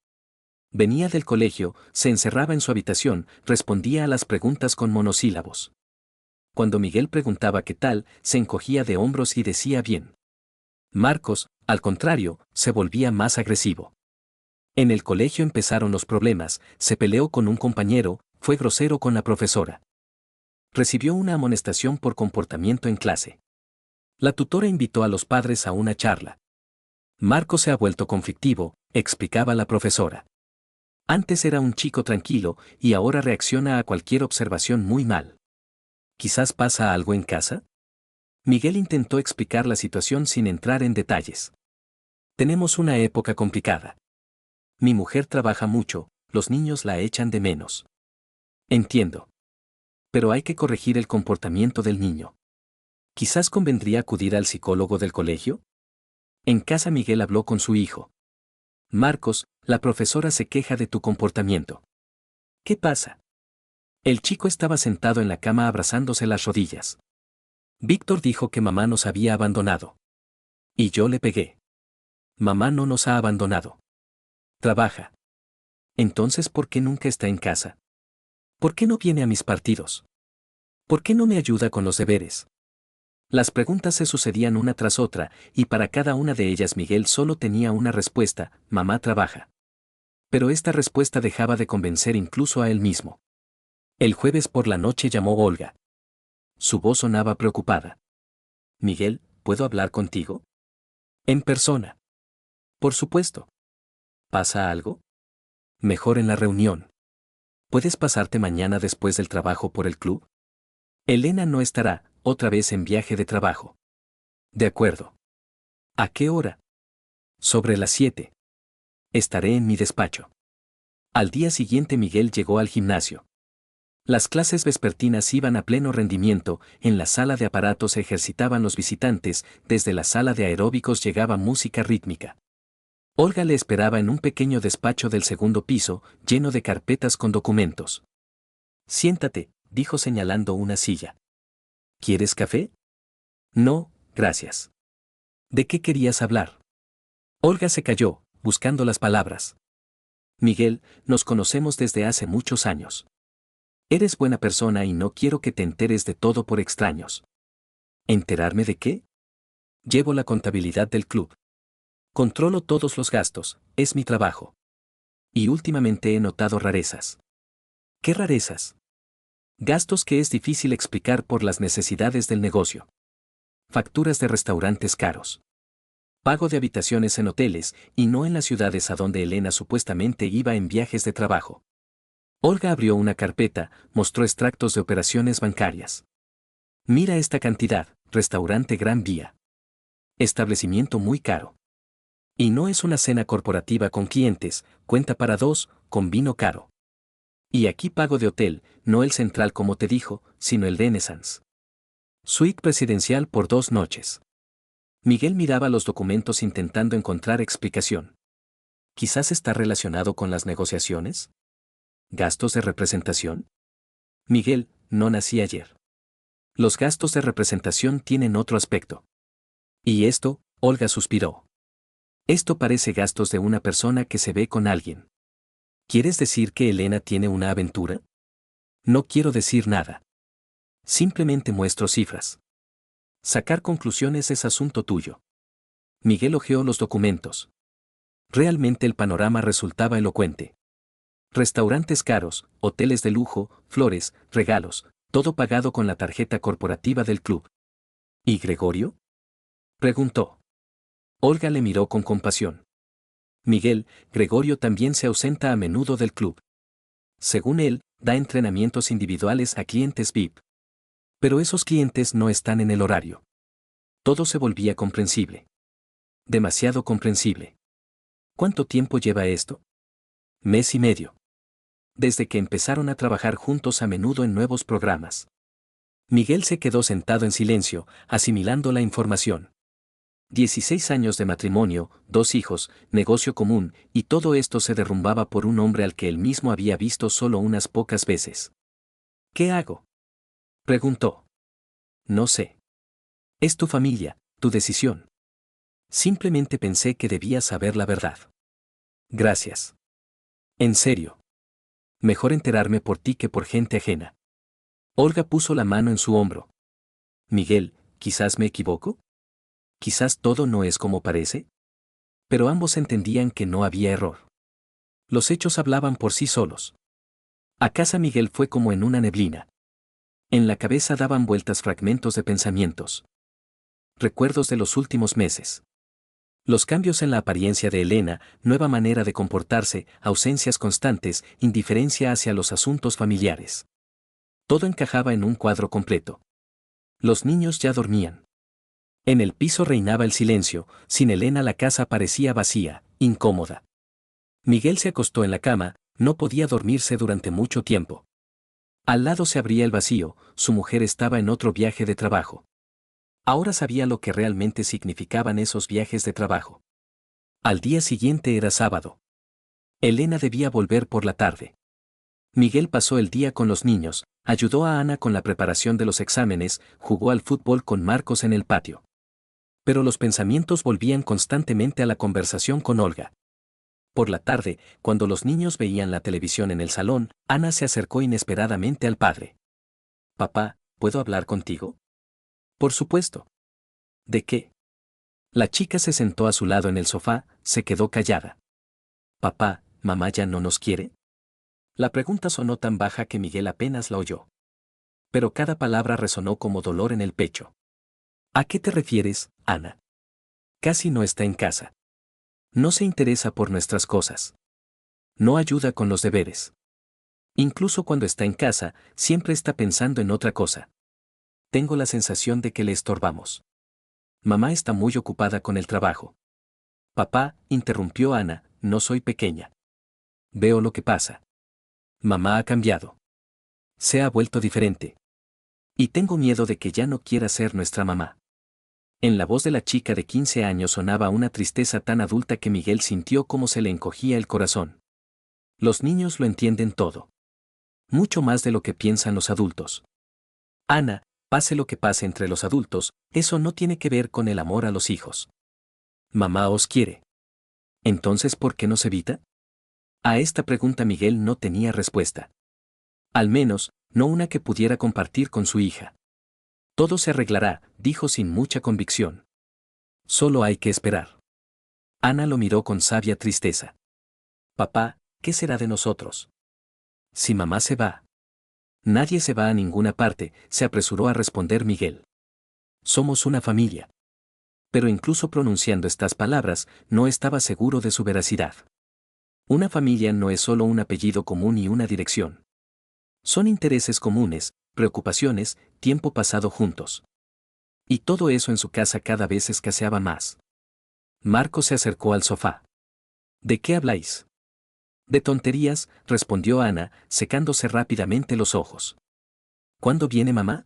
Venía del colegio, se encerraba en su habitación, respondía a las preguntas con monosílabos. Cuando Miguel preguntaba qué tal, se encogía de hombros y decía bien. Marcos, al contrario, se volvía más agresivo. En el colegio empezaron los problemas, se peleó con un compañero, fue grosero con la profesora. Recibió una amonestación por comportamiento en clase. La tutora invitó a los padres a una charla. Marcos se ha vuelto conflictivo, explicaba la profesora. Antes era un chico tranquilo y ahora reacciona a cualquier observación muy mal. ¿Quizás pasa algo en casa? Miguel intentó explicar la situación sin entrar en detalles. Tenemos una época complicada. Mi mujer trabaja mucho, los niños la echan de menos. Entiendo. Pero hay que corregir el comportamiento del niño. Quizás convendría acudir al psicólogo del colegio. En casa Miguel habló con su hijo. Marcos, la profesora se queja de tu comportamiento. ¿Qué pasa? El chico estaba sentado en la cama abrazándose las rodillas. Víctor dijo que mamá nos había abandonado. Y yo le pegué. Mamá no nos ha abandonado. Trabaja. Entonces, ¿por qué nunca está en casa? ¿Por qué no viene a mis partidos? ¿Por qué no me ayuda con los deberes? Las preguntas se sucedían una tras otra, y para cada una de ellas Miguel solo tenía una respuesta: mamá trabaja. Pero esta respuesta dejaba de convencer incluso a él mismo. El jueves por la noche llamó Olga. Su voz sonaba preocupada. Miguel, ¿puedo hablar contigo? En persona. Por supuesto. ¿Pasa algo? Mejor en la reunión. ¿Puedes pasarte mañana después del trabajo por el club? Elena no estará, otra vez en viaje de trabajo. De acuerdo. ¿A qué hora? Sobre las 7. Estaré en mi despacho. Al día siguiente Miguel llegó al gimnasio. Las clases vespertinas iban a pleno rendimiento, en la sala de aparatos se ejercitaban los visitantes, desde la sala de aeróbicos llegaba música rítmica. Olga le esperaba en un pequeño despacho del segundo piso, lleno de carpetas con documentos. Siéntate, dijo señalando una silla. ¿Quieres café? No, gracias. ¿De qué querías hablar? Olga se calló, buscando las palabras. Miguel, nos conocemos desde hace muchos años. Eres buena persona y no quiero que te enteres de todo por extraños. ¿Enterarme de qué? Llevo la contabilidad del club. Controlo todos los gastos, es mi trabajo. Y últimamente he notado rarezas. ¿Qué rarezas? Gastos que es difícil explicar por las necesidades del negocio. Facturas de restaurantes caros. Pago de habitaciones en hoteles, y no en las ciudades a donde Elena supuestamente iba en viajes de trabajo. Olga abrió una carpeta, mostró extractos de operaciones bancarias. Mira esta cantidad, restaurante Gran Vía. Establecimiento muy caro. Y no es una cena corporativa con clientes, cuenta para dos, con vino caro. Y aquí pago de hotel, no el Central como te dijo, sino el Renaissance. Suite presidencial por 2 noches. Miguel miraba los documentos intentando encontrar explicación. ¿Quizás está relacionado con las negociaciones? ¿Gastos de representación? Miguel, no nací ayer. Los gastos de representación tienen otro aspecto. ¿Y esto? Olga suspiró. Esto parece gastos de una persona que se ve con alguien. ¿Quieres decir que Elena tiene una aventura? No quiero decir nada. Simplemente muestro cifras. Sacar conclusiones es asunto tuyo. Miguel hojeó los documentos. Realmente el panorama resultaba elocuente. Restaurantes caros, hoteles de lujo, flores, regalos, todo pagado con la tarjeta corporativa del club. ¿Y Gregorio? Preguntó. Olga le miró con compasión. Miguel, Gregorio también se ausenta a menudo del club. Según él, da entrenamientos individuales a clientes VIP. Pero esos clientes no están en el horario. Todo se volvía comprensible. Demasiado comprensible. ¿Cuánto tiempo lleva esto? Mes y medio. Desde que empezaron a trabajar juntos a menudo en nuevos programas. Miguel se quedó sentado en silencio, asimilando la información. 16 años de matrimonio, 2 hijos, negocio común, y todo esto se derrumbaba por un hombre al que él mismo había visto solo unas pocas veces. ¿Qué hago? Preguntó. No sé. Es tu familia, tu decisión. Simplemente pensé que debías saber la verdad. Gracias. En serio. Mejor enterarme por ti que por gente ajena. Olga puso la mano en su hombro. Miguel, ¿quizás me equivoco? ¿Quizás todo no es como parece? Pero ambos entendían que no había error. Los hechos hablaban por sí solos. A casa Miguel fue como en una neblina. En la cabeza daban vueltas fragmentos de pensamientos. Recuerdos de los últimos meses. Los cambios en la apariencia de Elena, nueva manera de comportarse, ausencias constantes, indiferencia hacia los asuntos familiares. Todo encajaba en un cuadro completo. Los niños ya dormían. En el piso reinaba el silencio, sin Elena la casa parecía vacía, incómoda. Miguel se acostó en la cama, no podía dormirse durante mucho tiempo. Al lado se abría el vacío, su mujer estaba en otro viaje de trabajo. Ahora sabía lo que realmente significaban esos viajes de trabajo. Al día siguiente era sábado. Elena debía volver por la tarde. Miguel pasó el día con los niños, ayudó a Ana con la preparación de los exámenes, jugó al fútbol con Marcos en el patio. Pero los pensamientos volvían constantemente a la conversación con Olga. Por la tarde, cuando los niños veían la televisión en el salón, Ana se acercó inesperadamente al padre. «Papá, ¿puedo hablar contigo?» «Por supuesto». «¿De qué?» La chica se sentó a su lado en el sofá, se quedó callada. «Papá, ¿mamá ya no nos quiere?» La pregunta sonó tan baja que Miguel apenas la oyó. Pero cada palabra resonó como dolor en el pecho. «¿A qué te refieres, Ana?» «Casi no está en casa. No se interesa por nuestras cosas. No ayuda con los deberes. Incluso cuando está en casa, siempre está pensando en otra cosa. Tengo la sensación de que le estorbamos. Mamá está muy ocupada con el trabajo». «Papá», interrumpió Ana, «no soy pequeña. Veo lo que pasa. Mamá ha cambiado. Se ha vuelto diferente. Y tengo miedo de que ya no quiera ser nuestra mamá. En la voz de la chica de 15 años sonaba una tristeza tan adulta que Miguel sintió cómo se le encogía el corazón. Los niños lo entienden todo. Mucho más de lo que piensan los adultos. Ana, pase lo que pase entre los adultos, eso no tiene que ver con el amor a los hijos. Mamá os quiere. Entonces, ¿por qué nos evita? A esta pregunta Miguel no tenía respuesta. Al menos, no una que pudiera compartir con su hija. Todo se arreglará, dijo sin mucha convicción. Solo hay que esperar. Ana lo miró con sabia tristeza. Papá, ¿qué será de nosotros? Si mamá se va. Nadie se va a ninguna parte, se apresuró a responder Miguel. Somos una familia. Pero incluso pronunciando estas palabras, no estaba seguro de su veracidad. Una familia no es solo un apellido común y una dirección. Son intereses comunes, preocupaciones, tiempo pasado juntos. Y todo eso en su casa cada vez escaseaba más. Marco se acercó al sofá. ¿De qué habláis? De tonterías, respondió Ana, secándose rápidamente los ojos. ¿Cuándo viene mamá?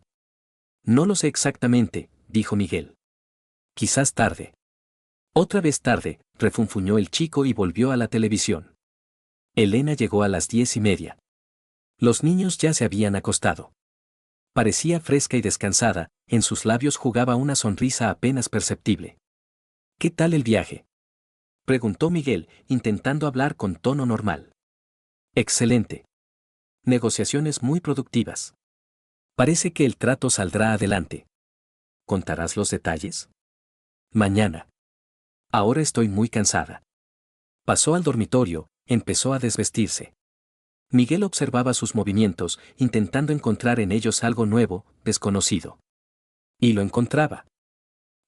No lo sé exactamente, dijo Miguel. Quizás tarde. Otra vez tarde, refunfuñó el chico y volvió a la televisión. Elena llegó a las 10:30. Los niños ya se habían acostado. Parecía fresca y descansada, en sus labios jugaba una sonrisa apenas perceptible. ¿Qué tal el viaje? Preguntó Miguel, intentando hablar con tono normal. Excelente. Negociaciones muy productivas. Parece que el trato saldrá adelante. ¿Contarás los detalles? Mañana. Ahora estoy muy cansada. Pasó al dormitorio, empezó a desvestirse. Miguel observaba sus movimientos, intentando encontrar en ellos algo nuevo, desconocido. Y lo encontraba.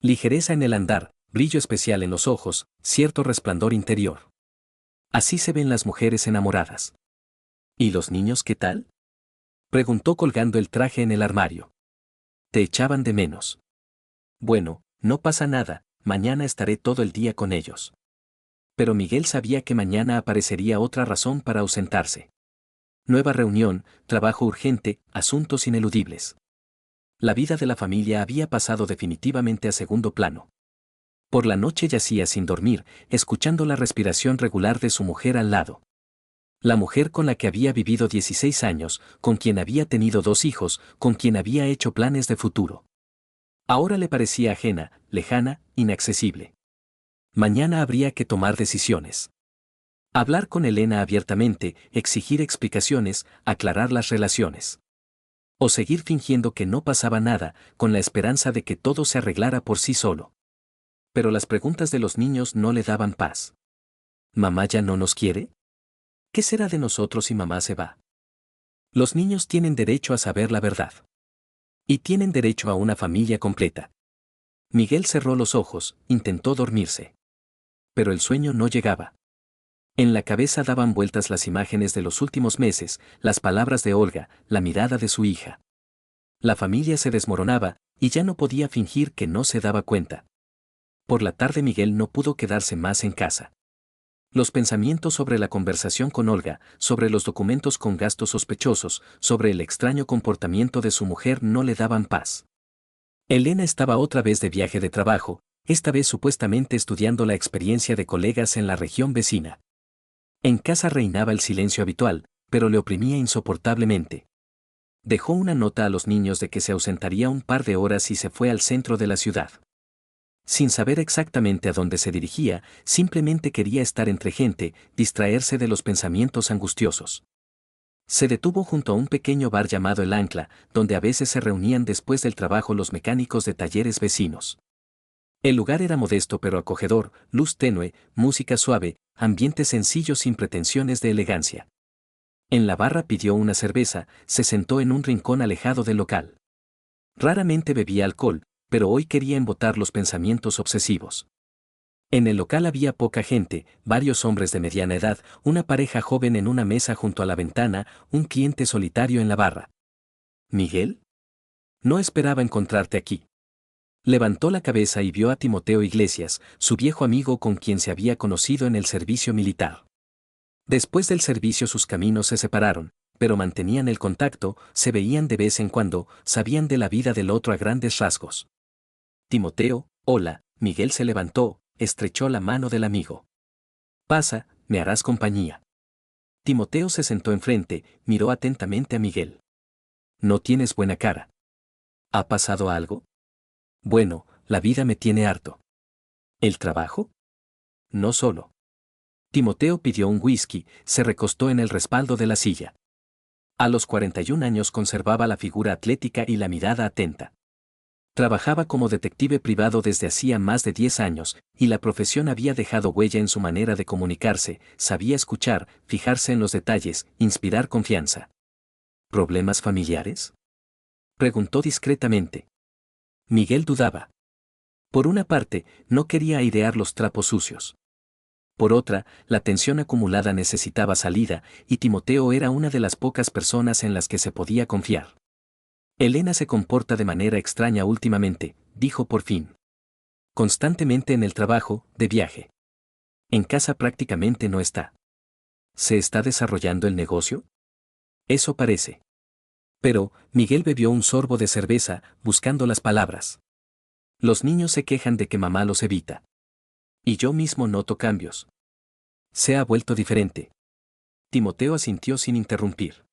Ligereza en el andar, brillo especial en los ojos, cierto resplandor interior. Así se ven las mujeres enamoradas. ¿Y los niños qué tal? Preguntó colgando el traje en el armario. Te echaban de menos. Bueno, no pasa nada, mañana estaré todo el día con ellos. Pero Miguel sabía que mañana aparecería otra razón para ausentarse. Nueva reunión, trabajo urgente, asuntos ineludibles. La vida de la familia había pasado definitivamente a segundo plano. Por la noche yacía sin dormir, escuchando la respiración regular de su mujer al lado. La mujer con la que había vivido 16 años, con quien había tenido 2 hijos, con quien había hecho planes de futuro. Ahora le parecía ajena, lejana, inaccesible. Mañana habría que tomar decisiones. Hablar con Elena abiertamente, exigir explicaciones, aclarar las relaciones. O seguir fingiendo que no pasaba nada, con la esperanza de que todo se arreglara por sí solo. Pero las preguntas de los niños no le daban paz. ¿Mamá ya no nos quiere? ¿Qué será de nosotros si mamá se va? Los niños tienen derecho a saber la verdad. Y tienen derecho a una familia completa. Miguel cerró los ojos, intentó dormirse. Pero el sueño no llegaba. En la cabeza daban vueltas las imágenes de los últimos meses, las palabras de Olga, la mirada de su hija. La familia se desmoronaba, y ya no podía fingir que no se daba cuenta. Por la tarde Miguel no pudo quedarse más en casa. Los pensamientos sobre la conversación con Olga, sobre los documentos con gastos sospechosos, sobre el extraño comportamiento de su mujer no le daban paz. Elena estaba otra vez de viaje de trabajo, esta vez supuestamente estudiando la experiencia de colegas en la región vecina. En casa reinaba el silencio habitual, pero le oprimía insoportablemente. Dejó una nota a los niños de que se ausentaría un par de horas y se fue al centro de la ciudad. Sin saber exactamente a dónde se dirigía, simplemente quería estar entre gente, distraerse de los pensamientos angustiosos. Se detuvo junto a un pequeño bar llamado El Ancla, donde a veces se reunían después del trabajo los mecánicos de talleres vecinos. El lugar era modesto pero acogedor, luz tenue, música suave, ambiente sencillo sin pretensiones de elegancia. En la barra pidió una cerveza, se sentó en un rincón alejado del local. Raramente bebía alcohol, pero hoy quería embotar los pensamientos obsesivos. En el local había poca gente, varios hombres de mediana edad, una pareja joven en una mesa junto a la ventana, un cliente solitario en la barra. ¿Miguel? No esperaba encontrarte aquí. Levantó la cabeza y vio a Timoteo Iglesias, su viejo amigo con quien se había conocido en el servicio militar. Después del servicio sus caminos se separaron, pero mantenían el contacto, se veían de vez en cuando, sabían de la vida del otro a grandes rasgos. Timoteo, hola, Miguel se levantó, estrechó la mano del amigo. Pasa, me harás compañía. Timoteo se sentó enfrente, miró atentamente a Miguel. No tienes buena cara. ¿Ha pasado algo? Bueno, la vida me tiene harto. ¿El trabajo? No solo. Timoteo pidió un whisky, se recostó en el respaldo de la silla. A los 41 años conservaba la figura atlética y la mirada atenta. Trabajaba como detective privado desde hacía más de 10 años, y la profesión había dejado huella en su manera de comunicarse, sabía escuchar, fijarse en los detalles, inspirar confianza. ¿Problemas familiares? Preguntó discretamente. Miguel dudaba. Por una parte, no quería airear los trapos sucios. Por otra, la tensión acumulada necesitaba salida, y Timoteo era una de las pocas personas en las que se podía confiar. Elena se comporta de manera extraña últimamente, dijo por fin. Constantemente en el trabajo, de viaje. En casa prácticamente no está. ¿Se está desarrollando el negocio? Eso parece. Pero, Miguel bebió un sorbo de cerveza, buscando las palabras. Los niños se quejan de que mamá los evita. Y yo mismo noto cambios. Se ha vuelto diferente. Timoteo asintió sin interrumpir.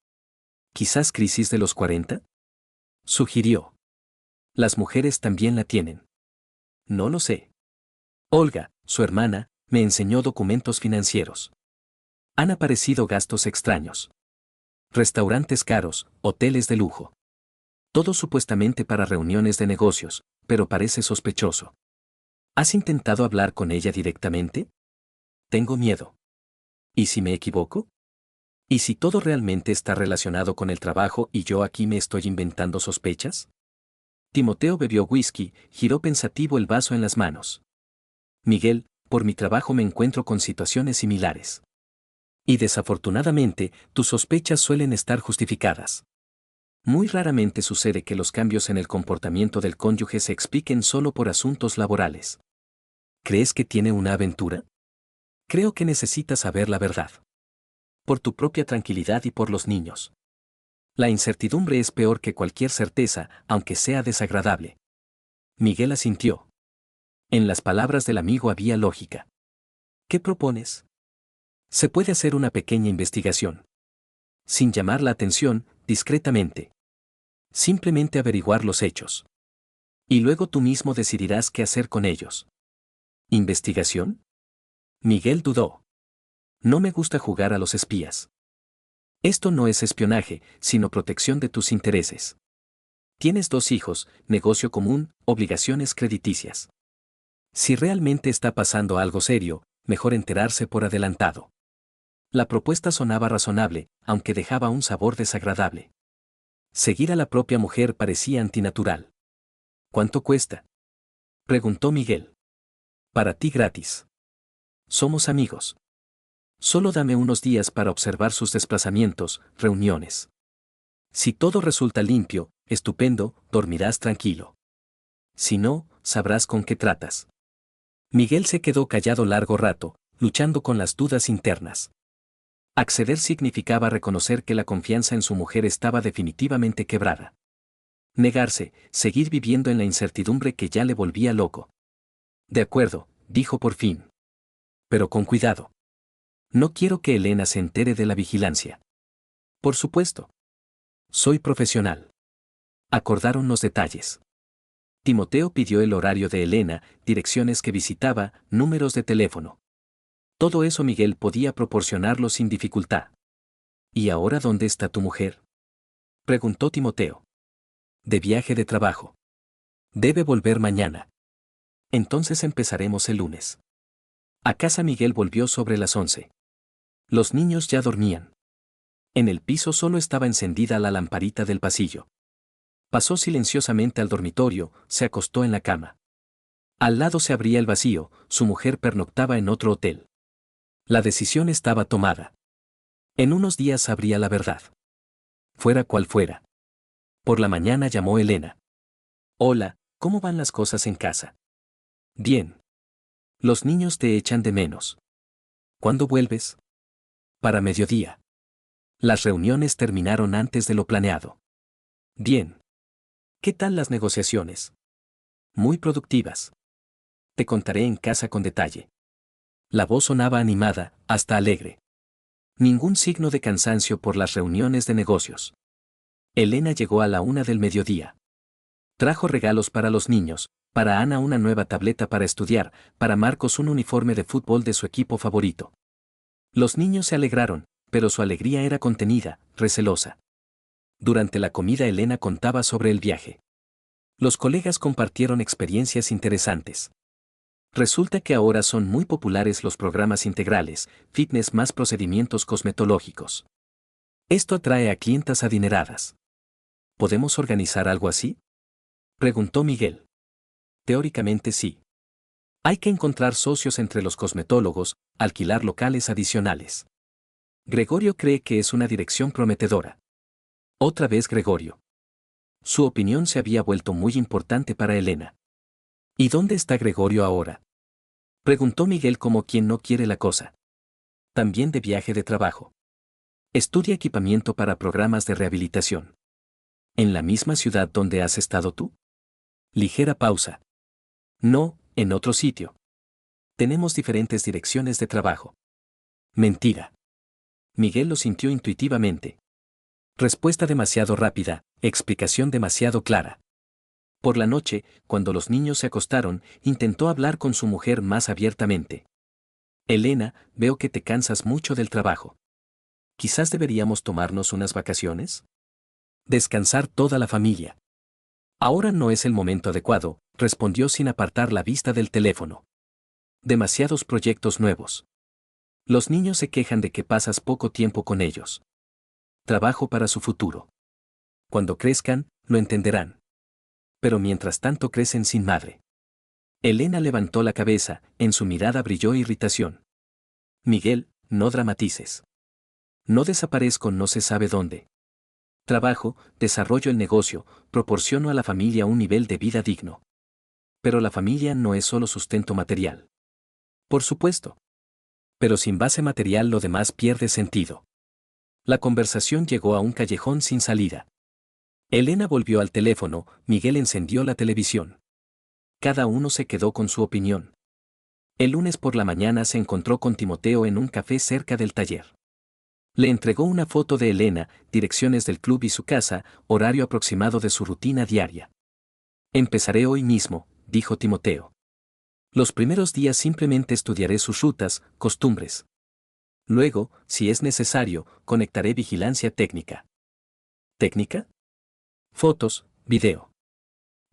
¿Quizás crisis de los 40? Sugirió. Las mujeres también la tienen. No lo sé. Olga, su hermana, me enseñó documentos financieros. Han aparecido gastos extraños. Restaurantes caros, hoteles de lujo. Todo supuestamente para reuniones de negocios, pero parece sospechoso. ¿Has intentado hablar con ella directamente? Tengo miedo. ¿Y si me equivoco? ¿Y si todo realmente está relacionado con el trabajo y yo aquí me estoy inventando sospechas? Timoteo bebió whisky, giró pensativo el vaso en las manos. Miguel, por mi trabajo me encuentro con situaciones similares. Y desafortunadamente, tus sospechas suelen estar justificadas. Muy raramente sucede que los cambios en el comportamiento del cónyuge se expliquen solo por asuntos laborales. ¿Crees que tiene una aventura? Creo que necesitas saber la verdad. Por tu propia tranquilidad y por los niños. La incertidumbre es peor que cualquier certeza, aunque sea desagradable. Miguel asintió. En las palabras del amigo había lógica. ¿Qué propones? Se puede hacer una pequeña investigación. Sin llamar la atención, discretamente. Simplemente averiguar los hechos. Y luego tú mismo decidirás qué hacer con ellos. ¿Investigación? Miguel dudó. No me gusta jugar a los espías. Esto no es espionaje, sino protección de tus intereses. Tienes 2 hijos, negocio común, obligaciones crediticias. Si realmente está pasando algo serio, mejor enterarse por adelantado. La propuesta sonaba razonable, aunque dejaba un sabor desagradable. Seguir a la propia mujer parecía antinatural. ¿Cuánto cuesta? Preguntó Miguel. Para ti gratis. Somos amigos. Solo dame unos días para observar sus desplazamientos, reuniones. Si todo resulta limpio, estupendo, dormirás tranquilo. Si no, sabrás con qué tratas. Miguel se quedó callado largo rato, luchando con las dudas internas. Acceder significaba reconocer que la confianza en su mujer estaba definitivamente quebrada. Negarse, seguir viviendo en la incertidumbre que ya le volvía loco. De acuerdo, dijo por fin. Pero con cuidado. No quiero que Elena se entere de la vigilancia. Por supuesto. Soy profesional. Acordaron los detalles. Timoteo pidió el horario de Elena, direcciones que visitaba, números de teléfono. Todo eso Miguel podía proporcionarlo sin dificultad. ¿Y ahora dónde está tu mujer? Preguntó Timoteo. De viaje de trabajo. Debe volver mañana. Entonces empezaremos el lunes. A casa Miguel volvió sobre las 11. Los niños ya dormían. En el piso solo estaba encendida la lamparita del pasillo. Pasó silenciosamente al dormitorio, se acostó en la cama. Al lado se abría el vacío, su mujer pernoctaba en otro hotel. La decisión estaba tomada. En unos días sabría la verdad. Fuera cual fuera. Por la mañana llamó Elena. Hola, ¿cómo van las cosas en casa? Bien. Los niños te echan de menos. ¿Cuándo vuelves? para mediodía. Las reuniones terminaron antes de lo planeado. Bien. ¿Qué tal las negociaciones? Muy productivas. Te contaré en casa con detalle. La voz sonaba animada, hasta alegre. Ningún signo de cansancio por las reuniones de negocios. Elena llegó a la 1 del mediodía. Trajo regalos para los niños, para Ana una nueva tableta para estudiar, para Marcos un uniforme de fútbol de su equipo favorito. Los niños se alegraron, pero su alegría era contenida, recelosa. Durante la comida Elena contaba sobre el viaje. Los colegas compartieron experiencias interesantes. Resulta que ahora son muy populares los programas integrales, fitness más procedimientos cosmetológicos. Esto atrae a clientas adineradas. ¿Podemos organizar algo así? Preguntó Miguel. Teóricamente sí. Hay que encontrar socios entre los cosmetólogos, alquilar locales adicionales. Gregorio cree que es una dirección prometedora. Otra vez Gregorio. Su opinión se había vuelto muy importante para Elena. ¿Y dónde está Gregorio ahora? Preguntó Miguel como quien no quiere la cosa. También de viaje de trabajo. Estudia equipamiento para programas de rehabilitación. ¿En la misma ciudad donde has estado tú? Ligera pausa. No, en otro sitio. Tenemos diferentes direcciones de trabajo. Mentira. Miguel lo sintió intuitivamente. Respuesta demasiado rápida, explicación demasiado clara. Por la noche, cuando los niños se acostaron, intentó hablar con su mujer más abiertamente. Elena, veo que te cansas mucho del trabajo. ¿Quizás deberíamos tomarnos unas vacaciones? Descansar toda la familia. Ahora no es el momento adecuado, respondió sin apartar la vista del teléfono. Demasiados proyectos nuevos. Los niños se quejan de que pasas poco tiempo con ellos. Trabajo para su futuro. Cuando crezcan, lo entenderán. Pero mientras tanto crecen sin madre. Elena levantó la cabeza, en su mirada brilló irritación. Miguel, no dramatices. No desaparezco no se sabe dónde. Trabajo, desarrollo el negocio, proporciono a la familia un nivel de vida digno. Pero la familia no es solo sustento material. Por supuesto. Pero sin base material lo demás pierde sentido. La conversación llegó a un callejón sin salida. Elena volvió al teléfono, Miguel encendió la televisión. Cada uno se quedó con su opinión. El lunes por la mañana se encontró con Timoteo en un café cerca del taller. Le entregó una foto de Elena, direcciones del club y su casa, horario aproximado de su rutina diaria. Empezaré hoy mismo, dijo Timoteo. Los primeros días simplemente estudiaré sus rutas, costumbres. Luego, si es necesario, conectaré vigilancia técnica. ¿Técnica? Fotos, video.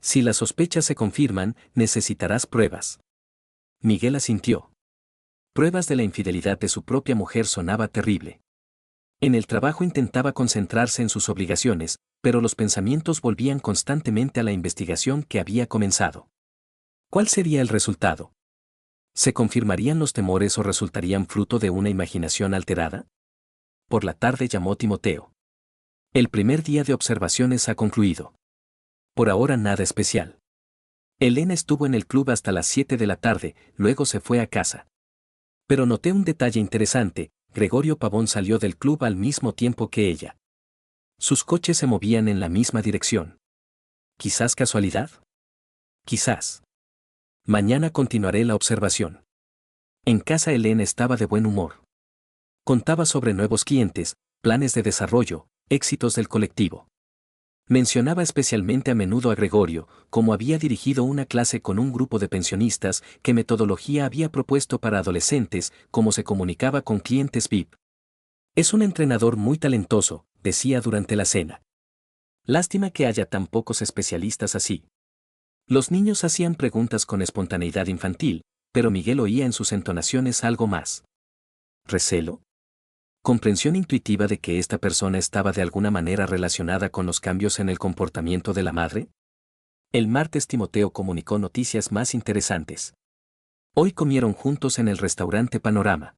Si las sospechas se confirman, necesitarás pruebas. Miguel asintió. Pruebas de la infidelidad de su propia mujer sonaba terrible. En el trabajo intentaba concentrarse en sus obligaciones, pero los pensamientos volvían constantemente a la investigación que había comenzado. ¿Cuál sería el resultado? ¿Se confirmarían los temores o resultarían fruto de una imaginación alterada? Por la tarde llamó Timoteo. El primer día de observaciones ha concluido. Por ahora nada especial. Elena estuvo en el club hasta las 7 de la tarde, luego se fue a casa. Pero noté un detalle interesante, Gregorio Pavón salió del club al mismo tiempo que ella. Sus coches se movían en la misma dirección. ¿Quizás casualidad? Quizás. Mañana continuaré la observación. En casa Elena estaba de buen humor. Contaba sobre nuevos clientes, planes de desarrollo, éxitos del colectivo. Mencionaba especialmente a menudo a Gregorio, como había dirigido una clase con un grupo de pensionistas, qué metodología había propuesto para adolescentes, cómo se comunicaba con clientes VIP. Es un entrenador muy talentoso, decía durante la cena. Lástima que haya tan pocos especialistas así. Los niños hacían preguntas con espontaneidad infantil, pero Miguel oía en sus entonaciones algo más. ¿Recelo? ¿Comprensión intuitiva de que esta persona estaba de alguna manera relacionada con los cambios en el comportamiento de la madre? El martes Timoteo comunicó noticias más interesantes. Hoy comieron juntos en el restaurante Panorama.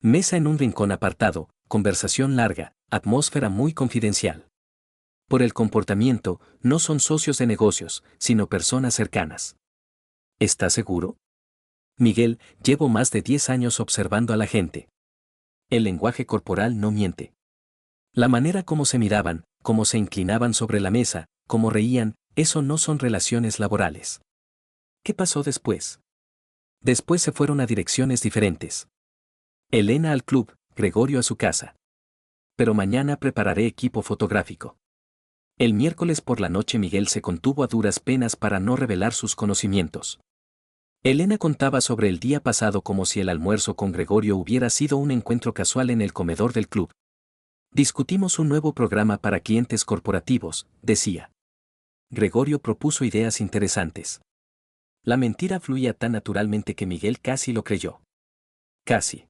Mesa en un rincón apartado, conversación larga, atmósfera muy confidencial. Por el comportamiento, no son socios de negocios, sino personas cercanas. ¿Estás seguro? Miguel, llevo más de 10 años observando a la gente. El lenguaje corporal no miente. La manera como se miraban, cómo se inclinaban sobre la mesa, cómo reían, eso no son relaciones laborales. ¿Qué pasó después? Después se fueron a direcciones diferentes. Elena al club, Gregorio a su casa. Pero mañana prepararé equipo fotográfico. El miércoles por la noche Miguel se contuvo a duras penas para no revelar sus conocimientos. Elena contaba sobre el día pasado como si el almuerzo con Gregorio hubiera sido un encuentro casual en el comedor del club. Discutimos un nuevo programa para clientes corporativos, decía. Gregorio propuso ideas interesantes. La mentira fluía tan naturalmente que Miguel casi lo creyó. Casi.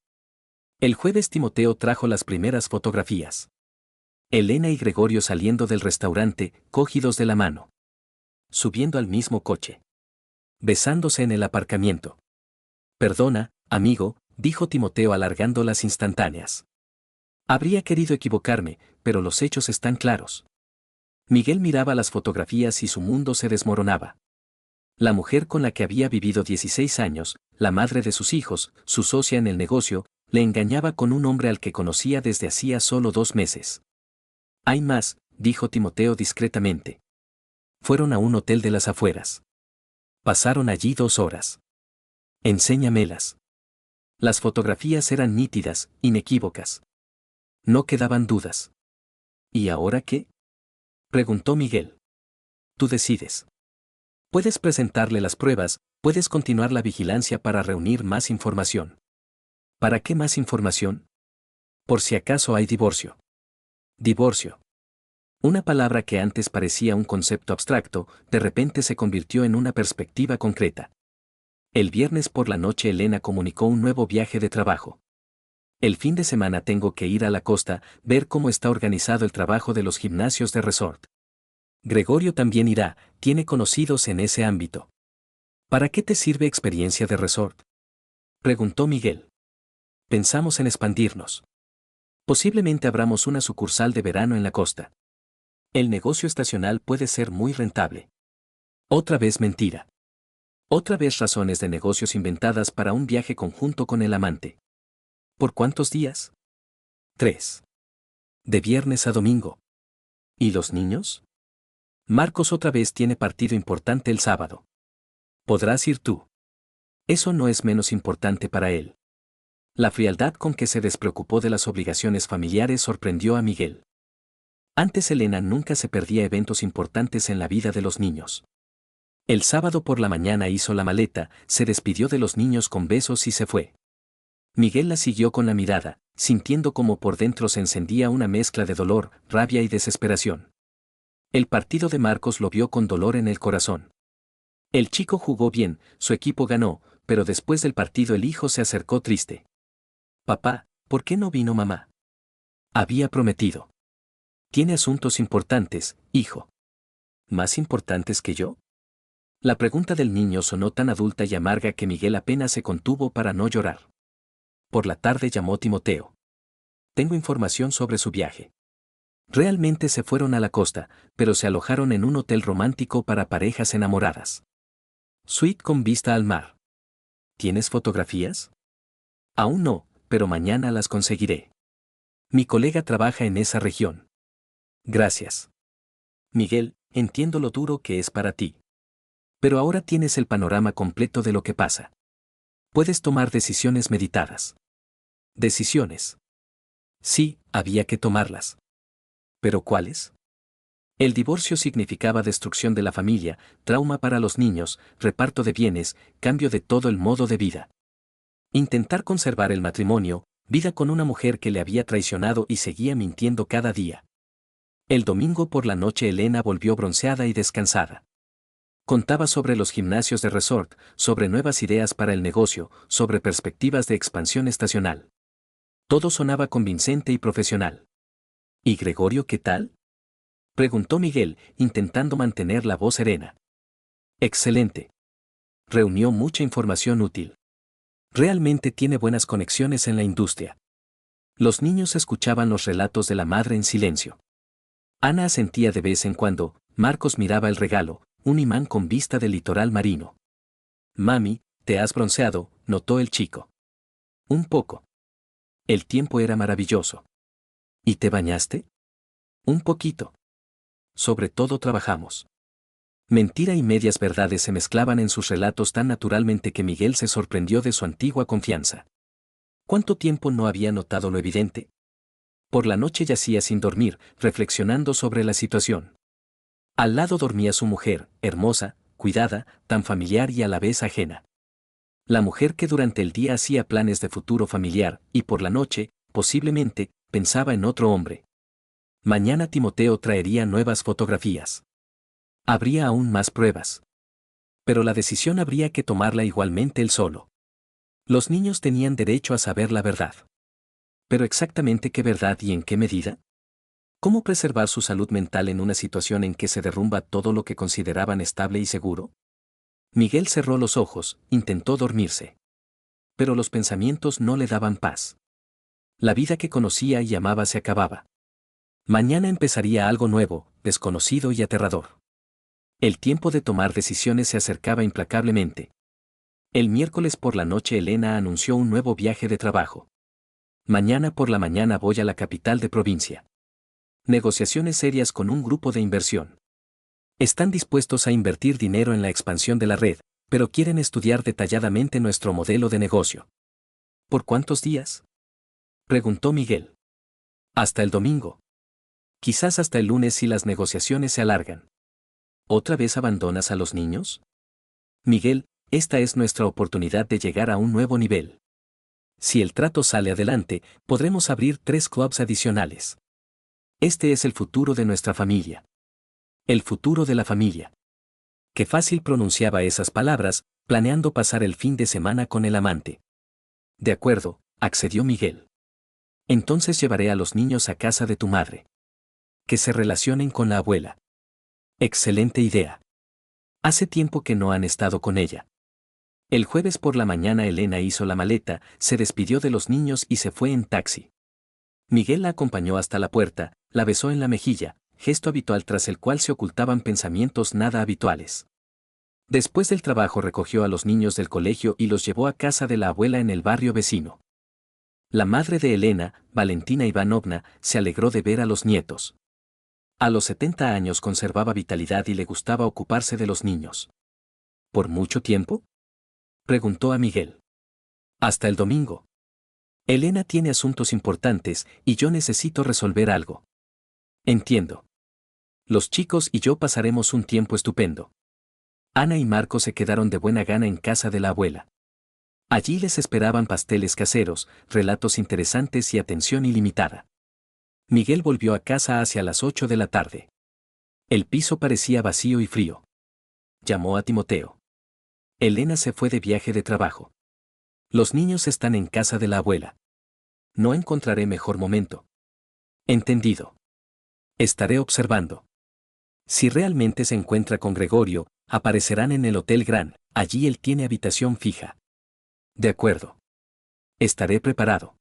El jueves Timoteo trajo las primeras fotografías. Elena y Gregorio saliendo del restaurante, cogidos de la mano. Subiendo al mismo coche. Besándose en el aparcamiento. Perdona, amigo, dijo Timoteo alargando las instantáneas. Habría querido equivocarme, pero los hechos están claros. Miguel miraba las fotografías y su mundo se desmoronaba. La mujer con la que había vivido 16 años, la madre de sus hijos, su socia en el negocio, le engañaba con un hombre al que conocía desde hacía solo 2 meses. Hay más, dijo Timoteo discretamente. Fueron a un hotel de las afueras. Pasaron allí 2 horas. Enséñamelas. Las fotografías eran nítidas, inequívocas. No quedaban dudas. ¿Y ahora qué? Preguntó Miguel. Tú decides. Puedes presentarle las pruebas, puedes continuar la vigilancia para reunir más información. ¿Para qué más información? Por si acaso hay divorcio. Divorcio. Una palabra que antes parecía un concepto abstracto, de repente se convirtió en una perspectiva concreta. El viernes por la noche Elena comunicó un nuevo viaje de trabajo. El fin de semana tengo que ir a la costa, ver cómo está organizado el trabajo de los gimnasios de resort. Gregorio también irá, tiene conocidos en ese ámbito. ¿Para qué te sirve experiencia de resort? Preguntó Miguel. Pensamos en expandirnos. Posiblemente abramos una sucursal de verano en la costa. El negocio estacional puede ser muy rentable. Otra vez mentira. Otra vez razones de negocios inventadas para un viaje conjunto con el amante. ¿Por cuántos días? 3. De viernes a domingo. ¿Y los niños? Marcos otra vez tiene partido importante el sábado. ¿Podrás ir tú? Eso no es menos importante para él. La frialdad con que se despreocupó de las obligaciones familiares sorprendió a Miguel. Antes Elena nunca se perdía eventos importantes en la vida de los niños. El sábado por la mañana hizo la maleta, se despidió de los niños con besos y se fue. Miguel la siguió con la mirada, sintiendo como por dentro se encendía una mezcla de dolor, rabia y desesperación. El partido de Marcos lo vio con dolor en el corazón. El chico jugó bien, su equipo ganó, pero después del partido el hijo se acercó triste. Papá, ¿por qué no vino mamá? Había prometido. Tiene asuntos importantes, hijo. ¿Más importantes que yo? La pregunta del niño sonó tan adulta y amarga que Miguel apenas se contuvo para no llorar. Por la tarde llamó Timoteo. Tengo información sobre su viaje. Realmente se fueron a la costa, pero se alojaron en un hotel romántico para parejas enamoradas. Suite con vista al mar. ¿Tienes fotografías? Aún no, pero mañana las conseguiré. Mi colega trabaja en esa región. Gracias. Miguel, entiendo lo duro que es para ti. Pero ahora tienes el panorama completo de lo que pasa. Puedes tomar decisiones meditadas. Decisiones. Sí, había que tomarlas. ¿Pero cuáles? El divorcio significaba destrucción de la familia, trauma para los niños, reparto de bienes, cambio de todo el modo de vida. Intentar conservar el matrimonio, vida con una mujer que le había traicionado y seguía mintiendo cada día. El domingo por la noche Elena volvió bronceada y descansada. Contaba sobre los gimnasios de resort, sobre nuevas ideas para el negocio, sobre perspectivas de expansión estacional. Todo sonaba convincente y profesional. ¿Y Gregorio qué tal? Preguntó Miguel, intentando mantener la voz serena. Excelente. Reunió mucha información útil. Realmente tiene buenas conexiones en la industria. Los niños escuchaban los relatos de la madre en silencio. Ana asentía de vez en cuando, Marcos miraba el regalo, un imán con vista del litoral marino. Mami, te has bronceado, notó el chico. Un poco. El tiempo era maravilloso. ¿Y te bañaste? Un poquito. Sobre todo trabajamos. Mentira y medias verdades se mezclaban en sus relatos tan naturalmente que Miguel se sorprendió de su antigua confianza. ¿Cuánto tiempo no había notado lo evidente? Por la noche yacía sin dormir, reflexionando sobre la situación. Al lado dormía su mujer, hermosa, cuidada, tan familiar y a la vez ajena. La mujer que durante el día hacía planes de futuro familiar, y por la noche, posiblemente, pensaba en otro hombre. Mañana Timoteo traería nuevas fotografías. Habría aún más pruebas. Pero la decisión habría que tomarla igualmente él solo. Los niños tenían derecho a saber la verdad. ¿Pero exactamente qué verdad y en qué medida? ¿Cómo preservar su salud mental en una situación en que se derrumba todo lo que consideraban estable y seguro? Miguel cerró los ojos, intentó dormirse. Pero los pensamientos no le daban paz. La vida que conocía y amaba se acababa. Mañana empezaría algo nuevo, desconocido y aterrador. El tiempo de tomar decisiones se acercaba implacablemente. El miércoles por la noche Elena anunció un nuevo viaje de trabajo. Mañana por la mañana voy a la capital de provincia. Negociaciones serias con un grupo de inversión. Están dispuestos a invertir dinero en la expansión de la red, pero quieren estudiar detalladamente nuestro modelo de negocio. ¿Por cuántos días? Preguntó Miguel. Hasta el domingo. Quizás hasta el lunes si las negociaciones se alargan. ¿Otra vez abandonas a los niños? Miguel, esta es nuestra oportunidad de llegar a un nuevo nivel. Si el trato sale adelante, podremos abrir 3 clubs adicionales. Este es el futuro de nuestra familia. El futuro de la familia. Qué fácil pronunciaba esas palabras, planeando pasar el fin de semana con el amante. De acuerdo, accedió Miguel. Entonces llevaré a los niños a casa de tu madre. Que se relacionen con la abuela. Excelente idea. Hace tiempo que no han estado con ella. El jueves por la mañana Elena hizo la maleta, se despidió de los niños y se fue en taxi. Miguel la acompañó hasta la puerta, la besó en la mejilla, gesto habitual tras el cual se ocultaban pensamientos nada habituales. Después del trabajo recogió a los niños del colegio y los llevó a casa de la abuela en el barrio vecino. La madre de Elena, Valentina Ivanovna, se alegró de ver a los nietos. A los 70 años conservaba vitalidad y le gustaba ocuparse de los niños. ¿Por mucho tiempo?, preguntó a Miguel. Hasta el domingo. Elena tiene asuntos importantes y yo necesito resolver algo. Entiendo. Los chicos y yo pasaremos un tiempo estupendo. Ana y Marco se quedaron de buena gana en casa de la abuela. Allí les esperaban pasteles caseros, relatos interesantes y atención ilimitada. Miguel volvió a casa hacia las 8 de la tarde. El piso parecía vacío y frío. Llamó a Timoteo. Elena se fue de viaje de trabajo. Los niños están en casa de la abuela. No encontraré mejor momento. Entendido. Estaré observando. Si realmente se encuentra con Gregorio, aparecerán en el Hotel Gran, allí él tiene habitación fija. De acuerdo. Estaré preparado.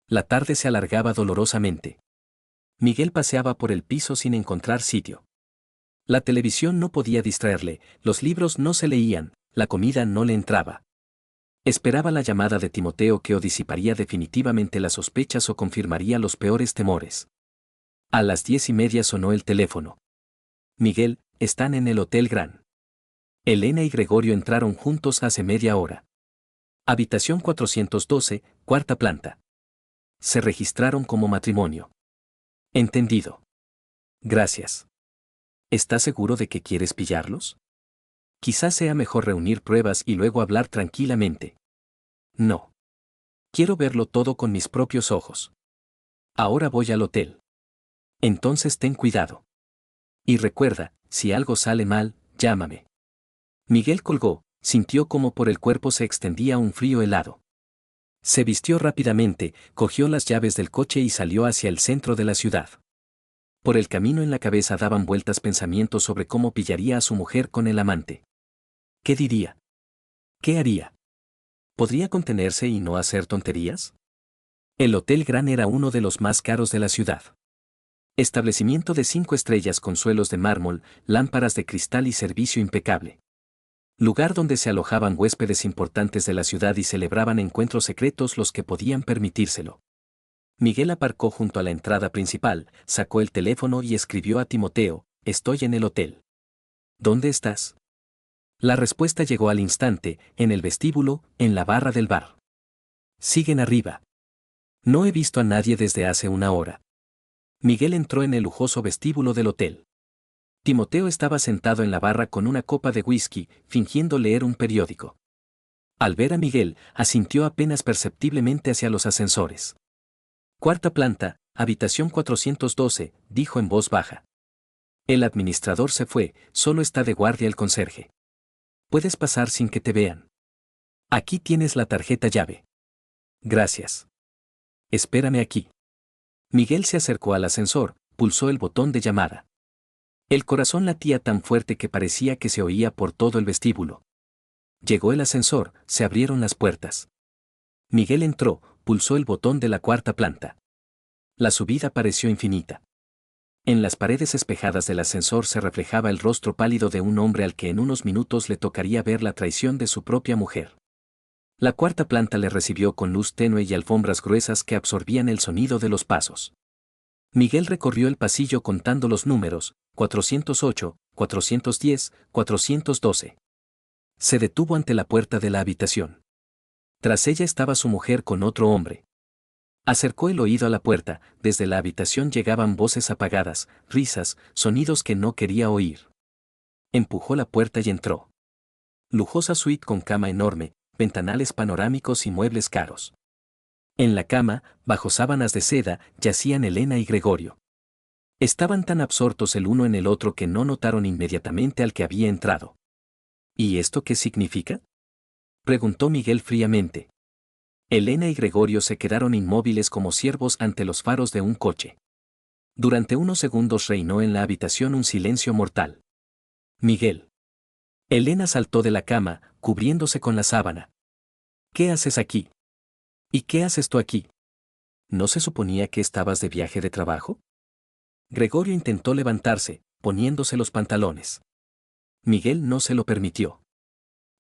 La tarde se alargaba dolorosamente. Miguel paseaba por el piso sin encontrar sitio. La televisión no podía distraerle, los libros no se leían, la comida no le entraba. Esperaba la llamada de Timoteo que o disiparía definitivamente las sospechas o confirmaría los peores temores. A las 10:30 sonó el teléfono. Miguel, están en el Hotel Gran. Elena y Gregorio entraron juntos hace media hora. Habitación 412, cuarta planta. Se registraron como matrimonio. Entendido. Gracias. ¿Estás seguro de que quieres pillarlos? Quizás sea mejor reunir pruebas y luego hablar tranquilamente. No. Quiero verlo todo con mis propios ojos. Ahora voy al hotel. Entonces ten cuidado. Y recuerda, si algo sale mal, llámame. Miguel colgó, sintió como por el cuerpo se extendía un frío helado. Se vistió rápidamente, cogió las llaves del coche y salió hacia el centro de la ciudad. Por el camino en la cabeza daban vueltas pensamientos sobre cómo pillaría a su mujer con el amante. ¿Qué diría? ¿Qué haría? ¿Podría contenerse y no hacer tonterías? El Hotel Gran era uno de los más caros de la ciudad. Establecimiento de 5 estrellas con suelos de mármol, lámparas de cristal y servicio impecable. Lugar donde se alojaban huéspedes importantes de la ciudad y celebraban encuentros secretos los que podían permitírselo. Miguel aparcó junto a la entrada principal, sacó el teléfono y escribió a Timoteo: estoy en el hotel. ¿Dónde estás? La respuesta llegó al instante: en el vestíbulo, en la barra del bar. Siguen arriba. No he visto a nadie desde hace una hora. Miguel entró en el lujoso vestíbulo del hotel. Timoteo estaba sentado en la barra con una copa de whisky, fingiendo leer un periódico. Al ver a Miguel, asintió apenas perceptiblemente hacia los ascensores. Cuarta planta, habitación 412, dijo en voz baja. El administrador se fue, solo está de guardia el conserje. Puedes pasar sin que te vean. Aquí tienes la tarjeta llave. Gracias. Espérame aquí. Miguel se acercó al ascensor, pulsó el botón de llamada. El corazón latía tan fuerte que parecía que se oía por todo el vestíbulo. Llegó el ascensor, se abrieron las puertas. Miguel entró, pulsó el botón de la cuarta planta. La subida pareció infinita. En las paredes espejadas del ascensor se reflejaba el rostro pálido de un hombre al que en unos minutos le tocaría ver la traición de su propia mujer. La cuarta planta le recibió con luz tenue y alfombras gruesas que absorbían el sonido de los pasos. Miguel recorrió el pasillo contando los números: 408, 410, 412. Se detuvo ante la puerta de la habitación. Tras ella estaba su mujer con otro hombre. Acercó el oído a la puerta, desde la habitación llegaban voces apagadas, risas, sonidos que no quería oír. Empujó la puerta y entró. Lujosa suite con cama enorme, ventanales panorámicos y muebles caros. En la cama, bajo sábanas de seda, yacían Elena y Gregorio. Estaban tan absortos el uno en el otro que no notaron inmediatamente al que había entrado. ¿Y esto qué significa?, preguntó Miguel fríamente. Elena y Gregorio se quedaron inmóviles como ciervos ante los faros de un coche. Durante unos segundos reinó en la habitación un silencio mortal. Miguel. Elena saltó de la cama, cubriéndose con la sábana. ¿Qué haces aquí? ¿Y qué haces tú aquí? ¿No se suponía que estabas de viaje de trabajo? Gregorio intentó levantarse, poniéndose los pantalones. Miguel no se lo permitió.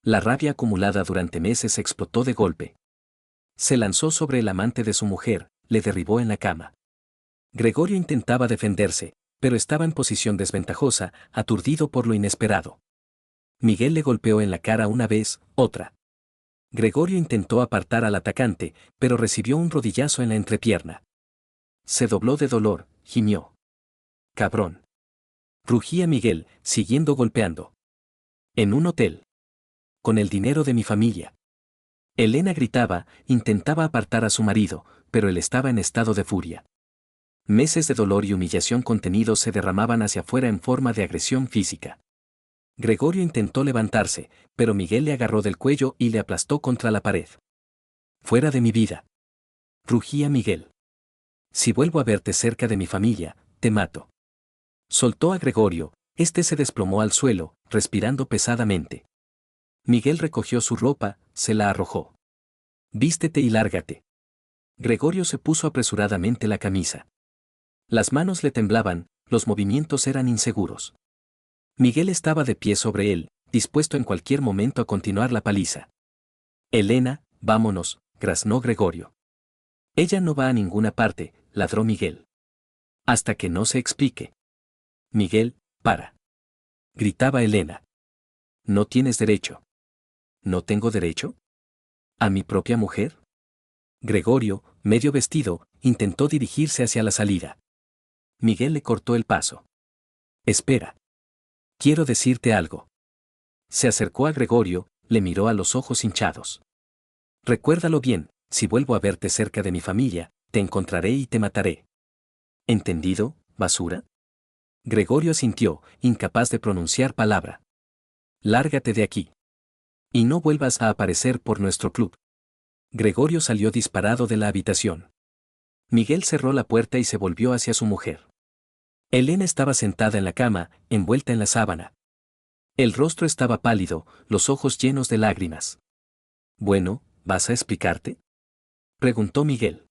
La rabia acumulada durante meses explotó de golpe. Se lanzó sobre el amante de su mujer, le derribó en la cama. Gregorio intentaba defenderse, pero estaba en posición desventajosa, aturdido por lo inesperado. Miguel le golpeó en la cara una vez, otra. Gregorio intentó apartar al atacante, pero recibió un rodillazo en la entrepierna. Se dobló de dolor, gimió. «Cabrón», rugía Miguel, siguiendo golpeando. «En un hotel. Con el dinero de mi familia». Elena gritaba, intentaba apartar a su marido, pero él estaba en estado de furia. Meses de dolor y humillación contenidos se derramaban hacia afuera en forma de agresión física. Gregorio intentó levantarse, pero Miguel le agarró del cuello y le aplastó contra la pared. «Fuera de mi vida», rugía Miguel. «Si vuelvo a verte cerca de mi familia, te mato». Soltó a Gregorio, este se desplomó al suelo, respirando pesadamente. Miguel recogió su ropa, se la arrojó. «Vístete y lárgate». Gregorio se puso apresuradamente la camisa. Las manos le temblaban, los movimientos eran inseguros. Miguel estaba de pie sobre él, dispuesto en cualquier momento a continuar la paliza. «Elena, vámonos», graznó Gregorio. «Ella no va a ninguna parte», ladró Miguel. «Hasta que no se explique». «Miguel, para», gritaba Elena. «No tienes derecho». «¿No tengo derecho? ¿A mi propia mujer?». Gregorio, medio vestido, intentó dirigirse hacia la salida. Miguel le cortó el paso. «Espera. Quiero decirte algo». Se acercó a Gregorio, le miró a los ojos hinchados. «Recuérdalo bien, si vuelvo a verte cerca de mi familia, te encontraré y te mataré». «¿Entendido, basura?». Gregorio asintió, incapaz de pronunciar palabra. «Lárgate de aquí. Y no vuelvas a aparecer por nuestro club». Gregorio salió disparado de la habitación. Miguel cerró la puerta y se volvió hacia su mujer. Elena estaba sentada en la cama, envuelta en la sábana. El rostro estaba pálido, los ojos llenos de lágrimas. «Bueno, ¿vas a explicarte?», preguntó Miguel.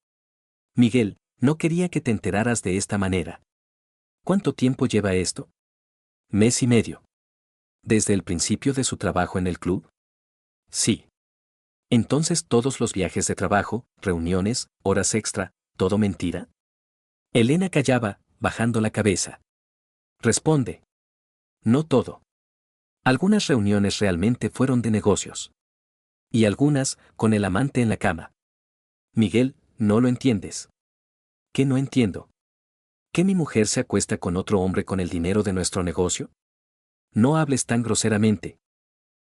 «Miguel, no quería que te enteraras de esta manera». «¿Cuánto tiempo lleva esto?». «Mes y medio». «¿Desde el principio de su trabajo en el club?». «Sí». «Entonces todos los viajes de trabajo, reuniones, horas extra, ¿Todo mentira? Elena callaba, bajando la cabeza. Responde. No todo. Algunas reuniones realmente fueron de negocios. Y algunas, con el amante en la cama. Miguel, no lo entiendes. ¿Qué no entiendo? ¿Que mi mujer se acuesta con otro hombre con el dinero de nuestro negocio? No hables tan groseramente.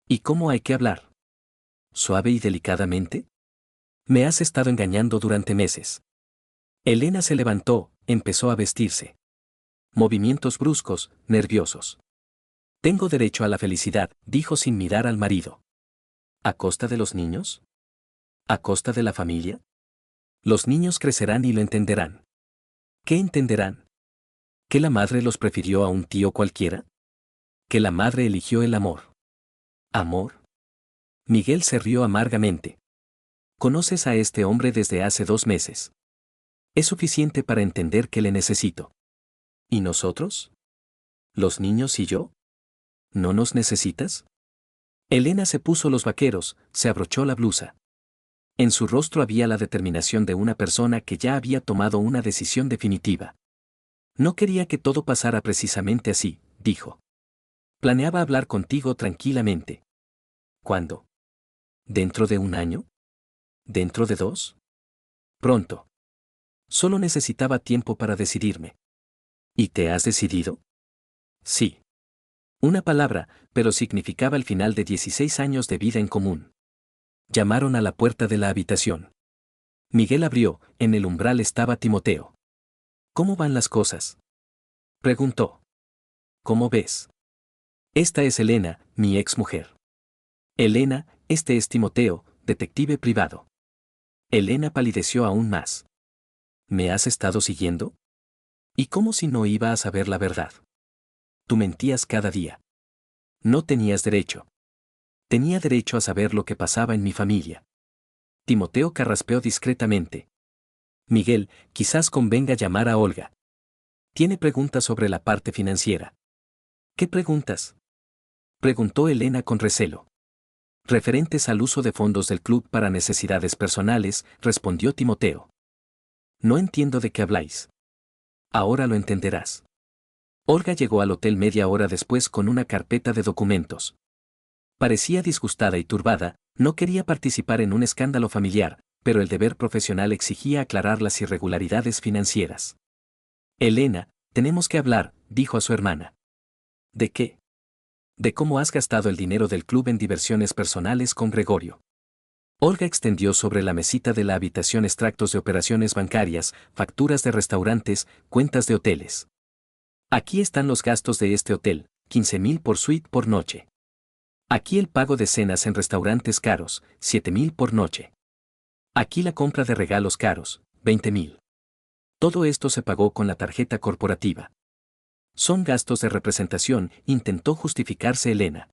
¿Y cómo hay que hablar? ¿Suave y delicadamente? Me has estado engañando durante meses. Elena se levantó, empezó a vestirse. Movimientos bruscos, nerviosos. Tengo derecho a la felicidad, dijo sin mirar al marido. ¿A costa de los niños? ¿A costa de la familia? Los niños crecerán y lo entenderán. ¿Qué entenderán? ¿Que la madre los prefirió a un tío cualquiera? ¿Que la madre eligió el amor? ¿Amor? Miguel se rió amargamente. Conoces a este hombre desde hace 2 meses. Es suficiente para entender que le necesito. ¿Y nosotros? ¿Los niños y yo? ¿No nos necesitas? Elena se puso los vaqueros, se abrochó la blusa. En su rostro había la determinación de una persona que ya había tomado una decisión definitiva. No quería que todo pasara precisamente así, dijo. Planeaba hablar contigo tranquilamente. ¿Cuándo? ¿Dentro de 1 año? ¿Dentro de 2? Pronto. Solo necesitaba tiempo para decidirme. ¿Y te has decidido? Sí. Una palabra, pero significaba el final de 16 años de vida en común. Llamaron a la puerta de la habitación. Miguel abrió, en el umbral estaba Timoteo. ¿Cómo van las cosas? Preguntó. ¿Cómo ves? Esta es Elena, mi exmujer. Elena, este es Timoteo, detective privado. Elena palideció aún más. ¿Me has estado siguiendo? ¿Y cómo si no iba a saber la verdad? Tú mentías cada día. No tenías derecho. Tenía derecho a saber lo que pasaba en mi familia. Timoteo carraspeó discretamente. Miguel, quizás convenga llamar a Olga. Tiene preguntas sobre la parte financiera. ¿Qué preguntas? Preguntó Elena con recelo. Referentes al uso de fondos del club para necesidades personales, respondió Timoteo. No entiendo de qué habláis. Ahora lo entenderás. Olga llegó al hotel media hora después con una carpeta de documentos. Parecía disgustada y turbada, no quería participar en un escándalo familiar, pero el deber profesional exigía aclarar las irregularidades financieras. Elena, tenemos que hablar, dijo a su hermana. ¿De qué? De cómo has gastado el dinero del club en diversiones personales con Gregorio. Olga extendió sobre la mesita de la habitación extractos de operaciones bancarias, facturas de restaurantes, cuentas de hoteles. Aquí están los gastos de este hotel, 15.000 por suite por noche. Aquí el pago de cenas en restaurantes caros, 7.000 por noche. Aquí la compra de regalos caros, 20.000. Todo esto se pagó con la tarjeta corporativa. Son gastos de representación, intentó justificarse Elena.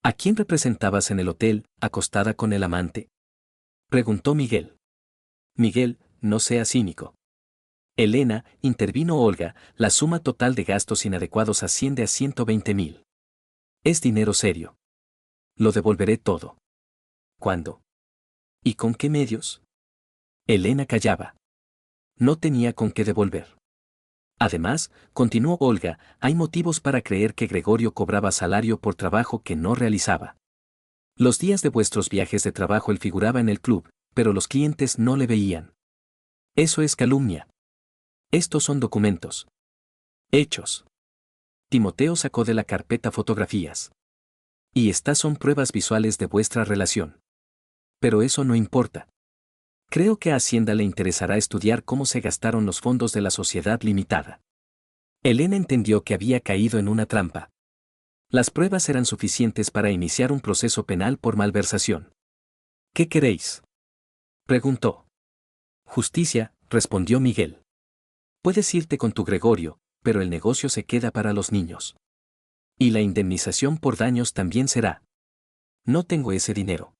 ¿A quién representabas en el hotel, acostada con el amante? Preguntó Miguel. Miguel, no sea cínico. Elena, intervino Olga, la suma total de gastos inadecuados asciende a 120.000. Es dinero serio. Lo devolveré todo. ¿Cuándo? ¿Y con qué medios? Elena callaba. No tenía con qué devolver. Además, continuó Olga, hay motivos para creer que Gregorio cobraba salario por trabajo que no realizaba. Los días de vuestros viajes de trabajo él figuraba en el club, pero los clientes no le veían. Eso es calumnia. Estos son documentos. Hechos. Timoteo sacó de la carpeta fotografías. Y estas son pruebas visuales de vuestra relación. Pero eso no importa. Creo que a Hacienda le interesará estudiar cómo se gastaron los fondos de la sociedad limitada. Elena entendió que había caído en una trampa. Las pruebas eran suficientes para iniciar un proceso penal por malversación. ¿Qué queréis? Preguntó. Justicia, respondió Miguel. Puedes irte con tu Gregorio, pero el negocio se queda para los niños. Y la indemnización por daños también será. No tengo ese dinero.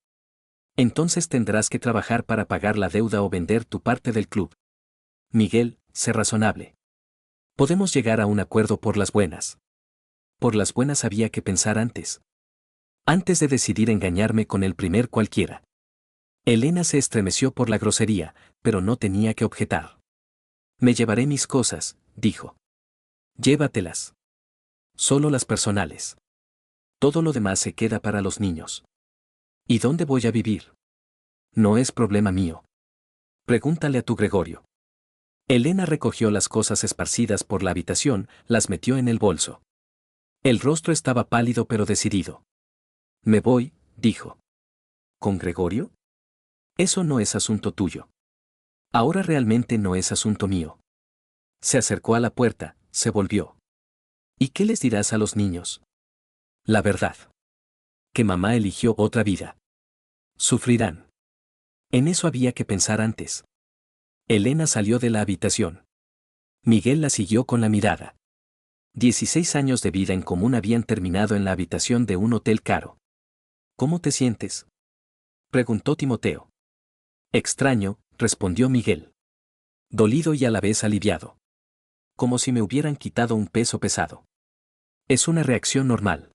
Entonces tendrás que trabajar para pagar la deuda o vender tu parte del club. Miguel, sé razonable. Podemos llegar a un acuerdo por las buenas. Por las buenas había que pensar antes. Antes de decidir engañarme con el primer cualquiera. Elena se estremeció por la grosería, pero no tenía que objetar. Me llevaré mis cosas, dijo. Llévatelas. Solo las personales. Todo lo demás se queda para los niños. ¿Y dónde voy a vivir? No es problema mío. Pregúntale a tu Gregorio. Elena recogió las cosas esparcidas por la habitación, las metió en el bolso. El rostro estaba pálido pero decidido. Me voy, dijo. ¿Con Gregorio? Eso no es asunto tuyo. Ahora realmente no es asunto mío. Se acercó a la puerta, se volvió. ¿Y qué les dirás a los niños? La verdad. Que mamá eligió otra vida. Sufrirán. En eso había que pensar antes. Elena salió de la habitación. Miguel la siguió con la mirada. 16 años de vida en común habían terminado en la habitación de un hotel caro. ¿Cómo te sientes? Preguntó Timoteo. Extraño, respondió Miguel. Dolido y a la vez aliviado. Como si me hubieran quitado un peso pesado. Es una reacción normal.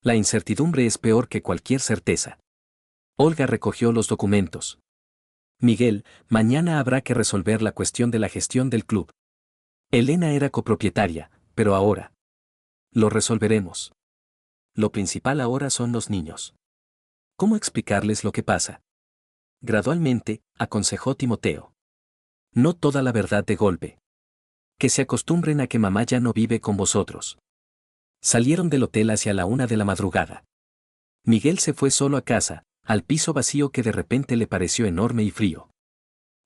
La incertidumbre es peor que cualquier certeza. Olga recogió los documentos. Miguel, mañana habrá que resolver la cuestión de la gestión del club. Elena era copropietaria, pero ahora. Lo resolveremos. Lo principal ahora son los niños. ¿Cómo explicarles lo que pasa? Gradualmente, aconsejó Timoteo. No toda la verdad de golpe. Que se acostumbren a que mamá ya no vive con vosotros. Salieron del hotel hacia la 1 de la madrugada. Miguel se fue solo a casa, al piso vacío que de repente le pareció enorme y frío.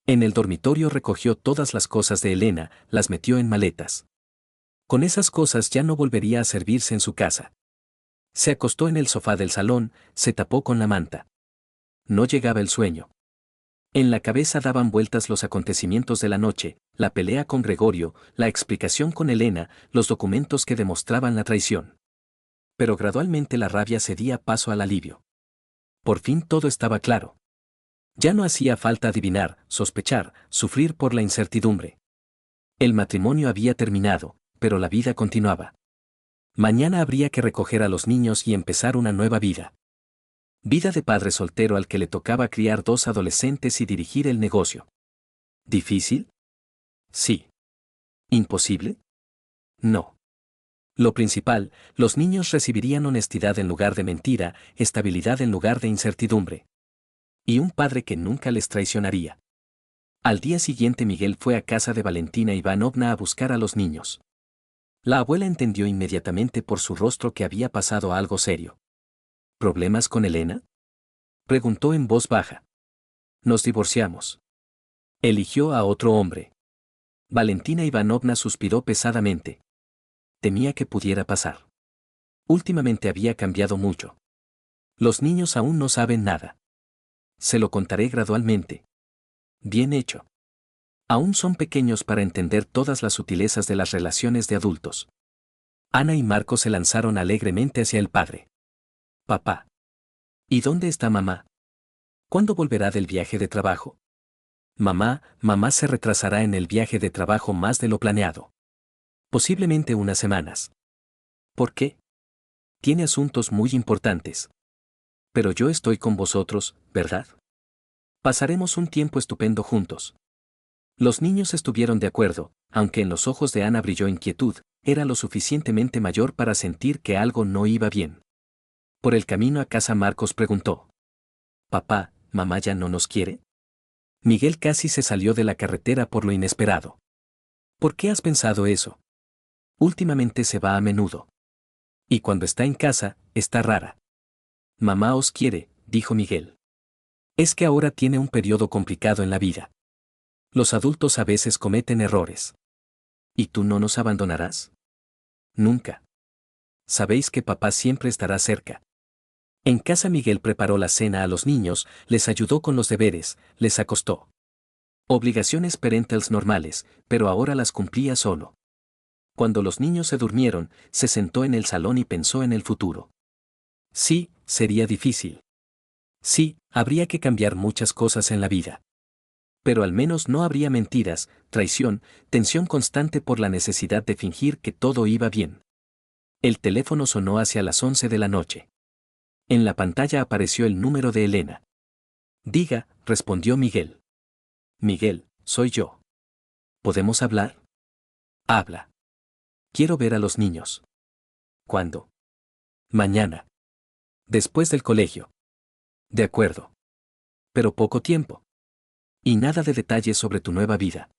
En el dormitorio recogió todas las cosas de Elena, las metió en maletas. Con esas cosas ya no volvería a servirse en su casa. Se acostó en el sofá del salón, se tapó con la manta. No llegaba el sueño. En la cabeza daban vueltas los acontecimientos de la noche, la pelea con Gregorio, la explicación con Elena, los documentos que demostraban la traición. Pero gradualmente la rabia cedía paso al alivio. Por fin todo estaba claro. Ya no hacía falta adivinar, sospechar, sufrir por la incertidumbre. El matrimonio había terminado, pero la vida continuaba. Mañana habría que recoger a los niños y empezar una nueva vida. Vida de padre soltero al que le tocaba criar 2 adolescentes y dirigir el negocio. ¿Difícil? Sí. ¿Imposible? No. Lo principal, los niños recibirían honestidad en lugar de mentira, estabilidad en lugar de incertidumbre. Y un padre que nunca les traicionaría. Al día siguiente Miguel fue a casa de Valentina Ivanovna a buscar a los niños. La abuela entendió inmediatamente por su rostro que había pasado algo serio. ¿Problemas con Elena? Preguntó en voz baja. Nos divorciamos. Eligió a otro hombre. Valentina Ivanovna suspiró pesadamente. Temía que pudiera pasar. Últimamente había cambiado mucho. Los niños aún no saben nada. Se lo contaré gradualmente. Bien hecho. Aún son pequeños para entender todas las sutilezas de las relaciones de adultos. Ana y Marco se lanzaron alegremente hacia el padre. Papá. ¿Y dónde está mamá? ¿Cuándo volverá del viaje de trabajo? Mamá se retrasará en el viaje de trabajo más de lo planeado. Posiblemente unas semanas. ¿Por qué? Tiene asuntos muy importantes. Pero yo estoy con vosotros, ¿verdad? Pasaremos un tiempo estupendo juntos. Los niños estuvieron de acuerdo, aunque en los ojos de Ana brilló inquietud, era lo suficientemente mayor para sentir que algo no iba bien. Por el camino a casa Marcos preguntó. Papá, ¿mamá ya no nos quiere? Miguel casi se salió de la carretera por lo inesperado. ¿Por qué has pensado eso? Últimamente se va a menudo. Y cuando está en casa, está rara. Mamá os quiere, dijo Miguel. Es que ahora tiene un periodo complicado en la vida. Los adultos a veces cometen errores. ¿Y tú no nos abandonarás? Nunca. Sabéis que papá siempre estará cerca. En casa Miguel preparó la cena a los niños, les ayudó con los deberes, les acostó. Obligaciones parentales normales, pero ahora las cumplía solo. Cuando los niños se durmieron, se sentó en el salón y pensó en el futuro. Sí, sería difícil. Sí, habría que cambiar muchas cosas en la vida. Pero al menos no habría mentiras, traición, tensión constante por la necesidad de fingir que todo iba bien. El teléfono sonó hacia las 11 de la noche. En la pantalla apareció el número de Elena. Diga, respondió Miguel. Miguel, soy yo. ¿Podemos hablar? Habla. Quiero ver a los niños. ¿Cuándo? Mañana. Después del colegio. De acuerdo. Pero poco tiempo. Y nada de detalles sobre tu nueva vida.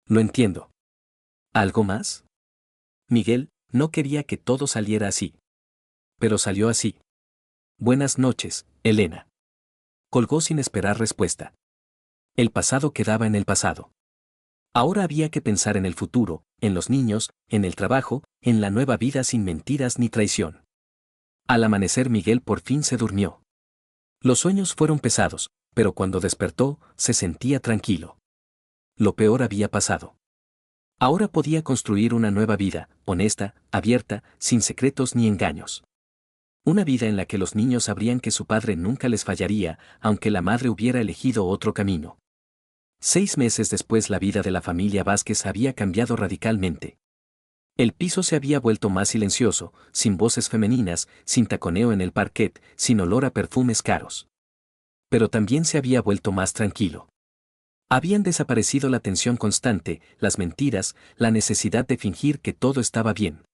Lo entiendo. ¿Algo más? Miguel no quería que todo saliera así. Pero salió así. Buenas noches, Elena. Colgó sin esperar respuesta. El pasado quedaba en el pasado. Ahora había que pensar en el futuro, en los niños, en el trabajo, en la nueva vida sin mentiras ni traición. Al amanecer Miguel por fin se durmió. Los sueños fueron pesados, pero cuando despertó, se sentía tranquilo. Lo peor había pasado. Ahora podía construir una nueva vida, honesta, abierta, sin secretos ni engaños. Una vida en la que los niños sabrían que su padre nunca les fallaría, aunque la madre hubiera elegido otro camino. 6 meses después la vida de la familia Vázquez había cambiado radicalmente. El piso se había vuelto más silencioso, sin voces femeninas, sin taconeo en el parquet, sin olor a perfumes caros. Pero también se había vuelto más tranquilo. Habían desaparecido la tensión constante, las mentiras, la necesidad de fingir que todo estaba bien.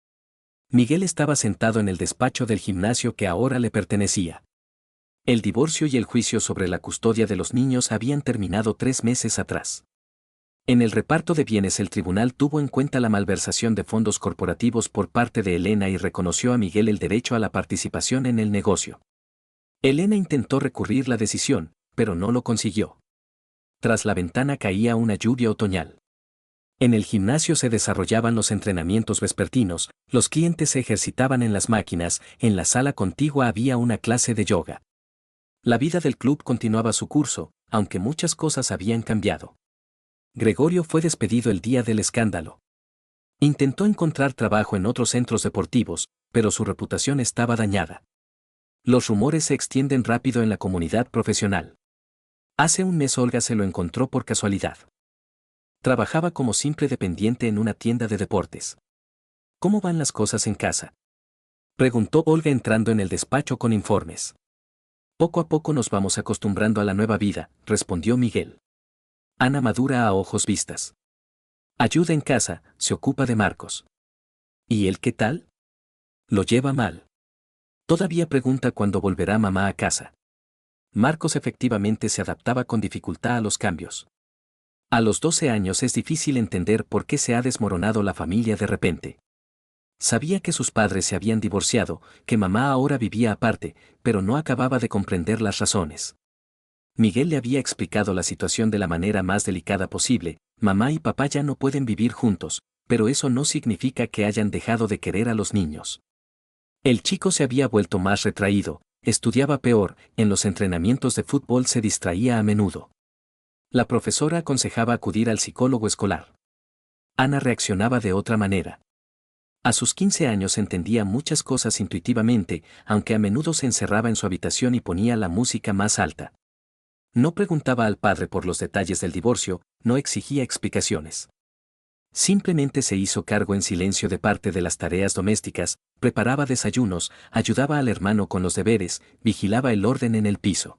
Miguel estaba sentado en el despacho del gimnasio que ahora le pertenecía. El divorcio y el juicio sobre la custodia de los niños habían terminado 3 meses atrás. En el reparto de bienes el tribunal tuvo en cuenta la malversación de fondos corporativos por parte de Elena y reconoció a Miguel el derecho a la participación en el negocio. Elena intentó recurrir la decisión, pero no lo consiguió. Tras la ventana caía una lluvia otoñal. En el gimnasio se desarrollaban los entrenamientos vespertinos, los clientes se ejercitaban en las máquinas, en la sala contigua había una clase de yoga. La vida del club continuaba su curso, aunque muchas cosas habían cambiado. Gregorio fue despedido el día del escándalo. Intentó encontrar trabajo en otros centros deportivos, pero su reputación estaba dañada. Los rumores se extienden rápido en la comunidad profesional. Hace un mes Olga se lo encontró por casualidad. Trabajaba como simple dependiente en una tienda de deportes. ¿Cómo van las cosas en casa?, preguntó Olga entrando en el despacho con informes. Poco a poco nos vamos acostumbrando a la nueva vida, respondió Miguel. Ana madura a ojos vistas. Ayuda en casa, se ocupa de Marcos. ¿Y él qué tal? Lo lleva mal. Todavía pregunta cuándo volverá mamá a casa. Marcos efectivamente se adaptaba con dificultad a los cambios. A los 12 años es difícil entender por qué se ha desmoronado la familia de repente. Sabía que sus padres se habían divorciado, que mamá ahora vivía aparte, pero no acababa de comprender las razones. Miguel le había explicado la situación de la manera más delicada posible, mamá y papá ya no pueden vivir juntos, pero eso no significa que hayan dejado de querer a los niños. El chico se había vuelto más retraído, estudiaba peor, en los entrenamientos de fútbol se distraía a menudo. La profesora aconsejaba acudir al psicólogo escolar. Ana reaccionaba de otra manera. A sus 15 años entendía muchas cosas intuitivamente, aunque a menudo se encerraba en su habitación y ponía la música más alta. No preguntaba al padre por los detalles del divorcio, no exigía explicaciones. Simplemente se hizo cargo en silencio de parte de las tareas domésticas, preparaba desayunos, ayudaba al hermano con los deberes, vigilaba el orden en el piso.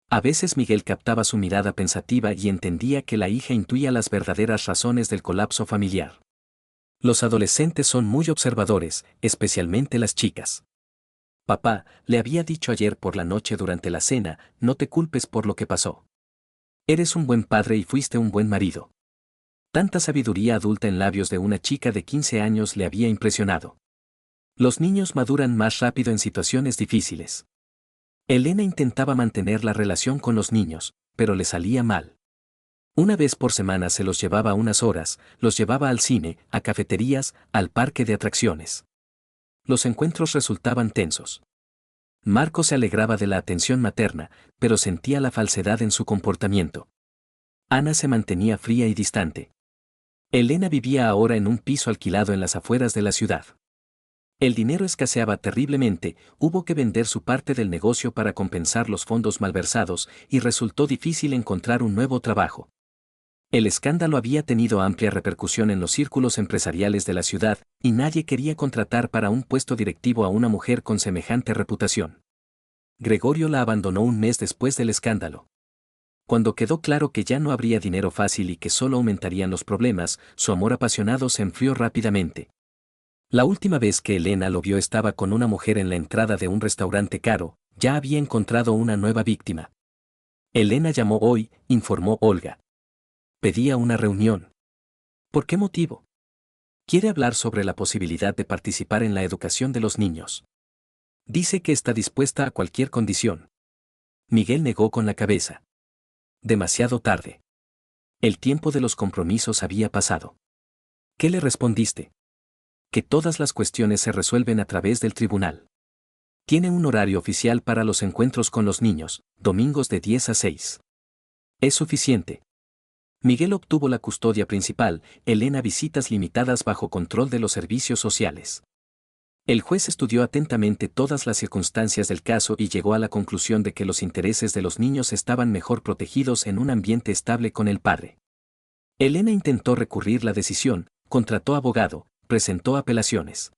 A veces Miguel captaba su mirada pensativa y entendía que la hija intuía las verdaderas razones del colapso familiar. Los adolescentes son muy observadores, especialmente las chicas. Papá, le había dicho ayer por la noche durante la cena, no te culpes por lo que pasó. Eres un buen padre y fuiste un buen marido. Tanta sabiduría adulta en labios de una chica de 15 años le había impresionado. Los niños maduran más rápido en situaciones difíciles. Elena intentaba mantener la relación con los niños, pero le salía mal. Una vez por semana se los llevaba unas horas, los llevaba al cine, a cafeterías, al parque de atracciones. Los encuentros resultaban tensos. Marco se alegraba de la atención materna, pero sentía la falsedad en su comportamiento. Ana se mantenía fría y distante. Elena vivía ahora en un piso alquilado en las afueras de la ciudad. El dinero escaseaba terriblemente, hubo que vender su parte del negocio para compensar los fondos malversados y resultó difícil encontrar un nuevo trabajo. El escándalo había tenido amplia repercusión en los círculos empresariales de la ciudad, y nadie quería contratar para un puesto directivo a una mujer con semejante reputación. Gregorio la abandonó un mes después del escándalo. Cuando quedó claro que ya no habría dinero fácil y que solo aumentarían los problemas, su amor apasionado se enfrió rápidamente. La última vez que Elena lo vio estaba con una mujer en la entrada de un restaurante caro, ya había encontrado una nueva víctima. Elena llamó hoy, informó Olga. Pedía una reunión. ¿Por qué motivo? Quiere hablar sobre la posibilidad de participar en la educación de los niños. Dice que está dispuesta a cualquier condición. Miguel negó con la cabeza. Demasiado tarde. El tiempo de los compromisos había pasado. ¿Qué le respondiste? Que todas las cuestiones se resuelven a través del tribunal. Tiene un horario oficial para los encuentros con los niños, domingos de 10 a 6. Es suficiente. Miguel obtuvo la custodia principal, Elena visitas limitadas bajo control de los servicios sociales. El juez estudió atentamente todas las circunstancias del caso y llegó a la conclusión de que los intereses de los niños estaban mejor protegidos en un ambiente estable con el padre. Elena intentó recurrir la decisión, contrató abogado, presentó apelaciones.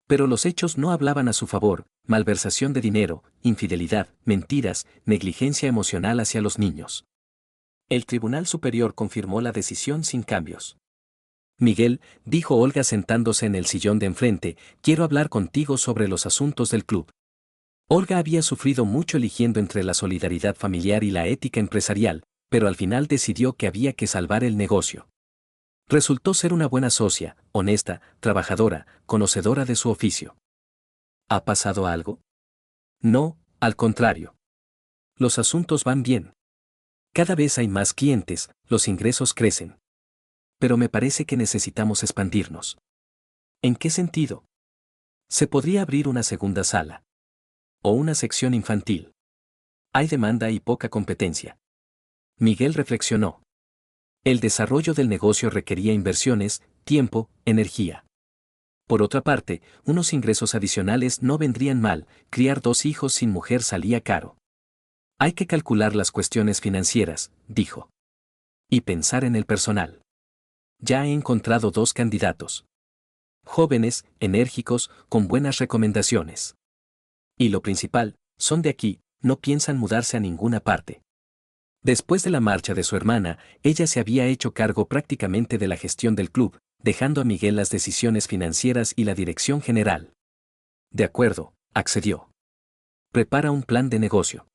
Pero los hechos no hablaban a su favor: malversación de dinero, infidelidad, mentiras, negligencia emocional hacia los niños. El Tribunal Superior confirmó la decisión sin cambios. Miguel, dijo Olga sentándose en el sillón de enfrente, quiero hablar contigo sobre los asuntos del club. Olga había sufrido mucho eligiendo entre la solidaridad familiar y la ética empresarial, pero al final decidió que había que salvar el negocio. Resultó ser una buena socia, honesta, trabajadora, conocedora de su oficio. ¿Ha pasado algo? No, al contrario. Los asuntos van bien. Cada vez hay más clientes, los ingresos crecen. Pero me parece que necesitamos expandirnos. ¿En qué sentido? Se podría abrir una segunda sala. O una sección infantil. Hay demanda y poca competencia. Miguel reflexionó. El desarrollo del negocio requería inversiones, tiempo, energía. Por otra parte, unos ingresos adicionales no vendrían mal, criar 2 hijos sin mujer salía caro. Hay que calcular las cuestiones financieras, dijo. Y pensar en el personal. Ya he encontrado 2 candidatos. Jóvenes, enérgicos, con buenas recomendaciones. Y lo principal, son de aquí, no piensan mudarse a ninguna parte. Después de la marcha de su hermana, ella se había hecho cargo prácticamente de la gestión del club, dejando a Miguel las decisiones financieras y la dirección general. De acuerdo, accedió. Prepara un plan de negocio.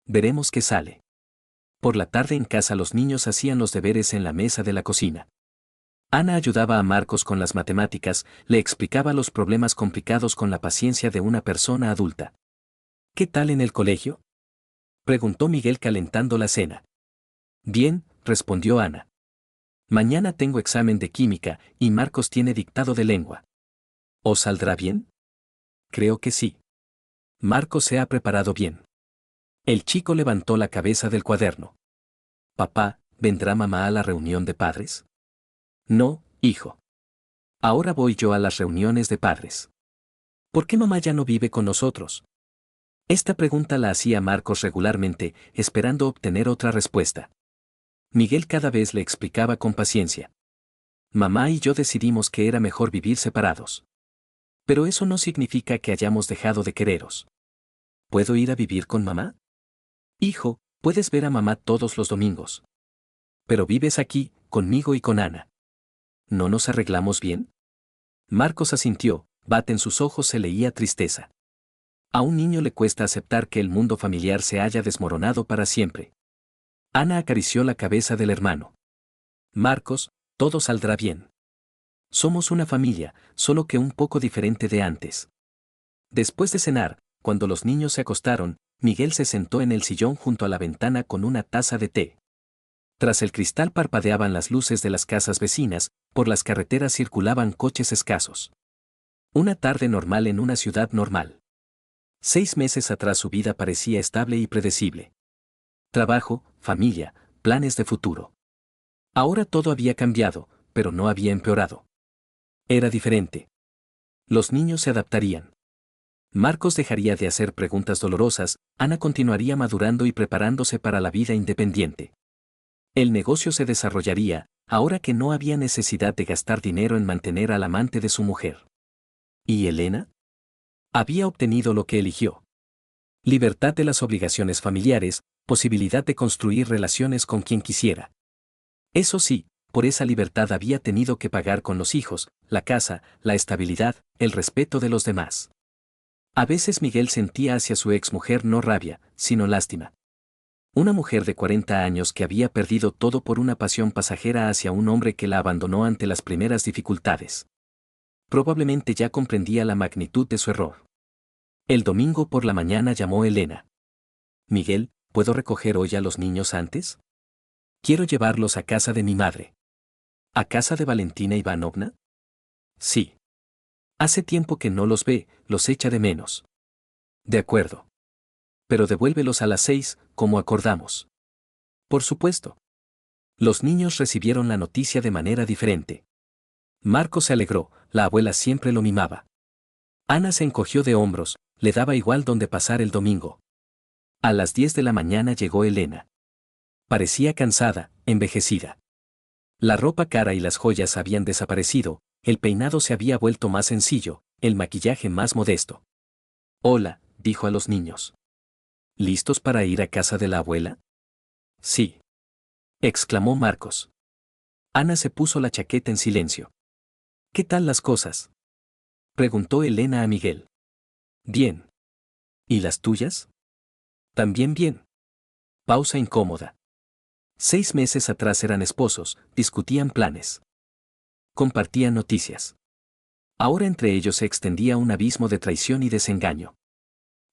Veremos qué sale. Por la tarde en casa los niños hacían los deberes en la mesa de la cocina. Ana ayudaba a Marcos con las matemáticas, le explicaba los problemas complicados con la paciencia de una persona adulta. ¿Qué tal en el colegio?, preguntó Miguel calentando la cena. Bien, respondió Ana. Mañana tengo examen de química y Marcos tiene dictado de lengua. ¿Os saldrá bien? Creo que sí. Marcos se ha preparado bien. El chico levantó la cabeza del cuaderno. Papá, ¿vendrá mamá a la reunión de padres? No, hijo. Ahora voy yo a las reuniones de padres. ¿Por qué mamá ya no vive con nosotros? Esta pregunta la hacía Marcos regularmente, esperando obtener otra respuesta. Miguel cada vez le explicaba con paciencia. Mamá y yo decidimos que era mejor vivir separados. Pero eso no significa que hayamos dejado de quereros. ¿Puedo ir a vivir con mamá? Hijo, puedes ver a mamá todos los domingos. Pero vives aquí, conmigo y con Ana. ¿No nos arreglamos bien? Marcos asintió, en sus ojos se leía tristeza. A un niño le cuesta aceptar que el mundo familiar se haya desmoronado para siempre. Ana acarició la cabeza del hermano. Marcos, todo saldrá bien. Somos una familia, solo que un poco diferente de antes. Después de cenar, cuando los niños se acostaron, Miguel se sentó en el sillón junto a la ventana con una taza de té. Tras el cristal parpadeaban las luces de las casas vecinas, por las carreteras circulaban coches escasos. Una tarde normal en una ciudad normal. 6 meses atrás su vida parecía estable y predecible. Trabajo, familia, planes de futuro. Ahora todo había cambiado, pero no había empeorado. Era diferente. Los niños se adaptarían. Marcos dejaría de hacer preguntas dolorosas, Ana continuaría madurando y preparándose para la vida independiente. El negocio se desarrollaría, ahora que no había necesidad de gastar dinero en mantener al amante de su mujer. ¿Y Elena? Había obtenido lo que eligió. Libertad de las obligaciones familiares, posibilidad de construir relaciones con quien quisiera. Eso sí, por esa libertad había tenido que pagar con los hijos, la casa, la estabilidad, el respeto de los demás. A veces Miguel sentía hacia su exmujer no rabia, sino lástima. Una mujer de 40 años que había perdido todo por una pasión pasajera hacia un hombre que la abandonó ante las primeras dificultades. Probablemente ya comprendía la magnitud de su error. El domingo por la mañana llamó Elena. Miguel, ¿puedo recoger hoy a los niños antes? Quiero llevarlos a casa de mi madre. ¿A casa de Valentina Ivanovna? Sí. Hace tiempo que no los ve, los echa de menos. De acuerdo. Pero devuélvelos a las 6, como acordamos. Por supuesto. Los niños recibieron la noticia de manera diferente. Marco se alegró, la abuela siempre lo mimaba. Ana se encogió de hombros, le daba igual dónde pasar el domingo. A las 10 de la mañana llegó Elena. Parecía cansada, envejecida. La ropa cara y las joyas habían desaparecido, el peinado se había vuelto más sencillo, el maquillaje más modesto. Hola, dijo a los niños. ¿Listos para ir a casa de la abuela? Sí. Exclamó Marcos. Ana se puso la chaqueta en silencio. ¿Qué tal las cosas? Preguntó Elena a Miguel. Bien. ¿Y las tuyas? También bien. Pausa incómoda. 6 meses atrás eran esposos, discutían planes. Compartían noticias. Ahora entre ellos se extendía un abismo de traición y desengaño.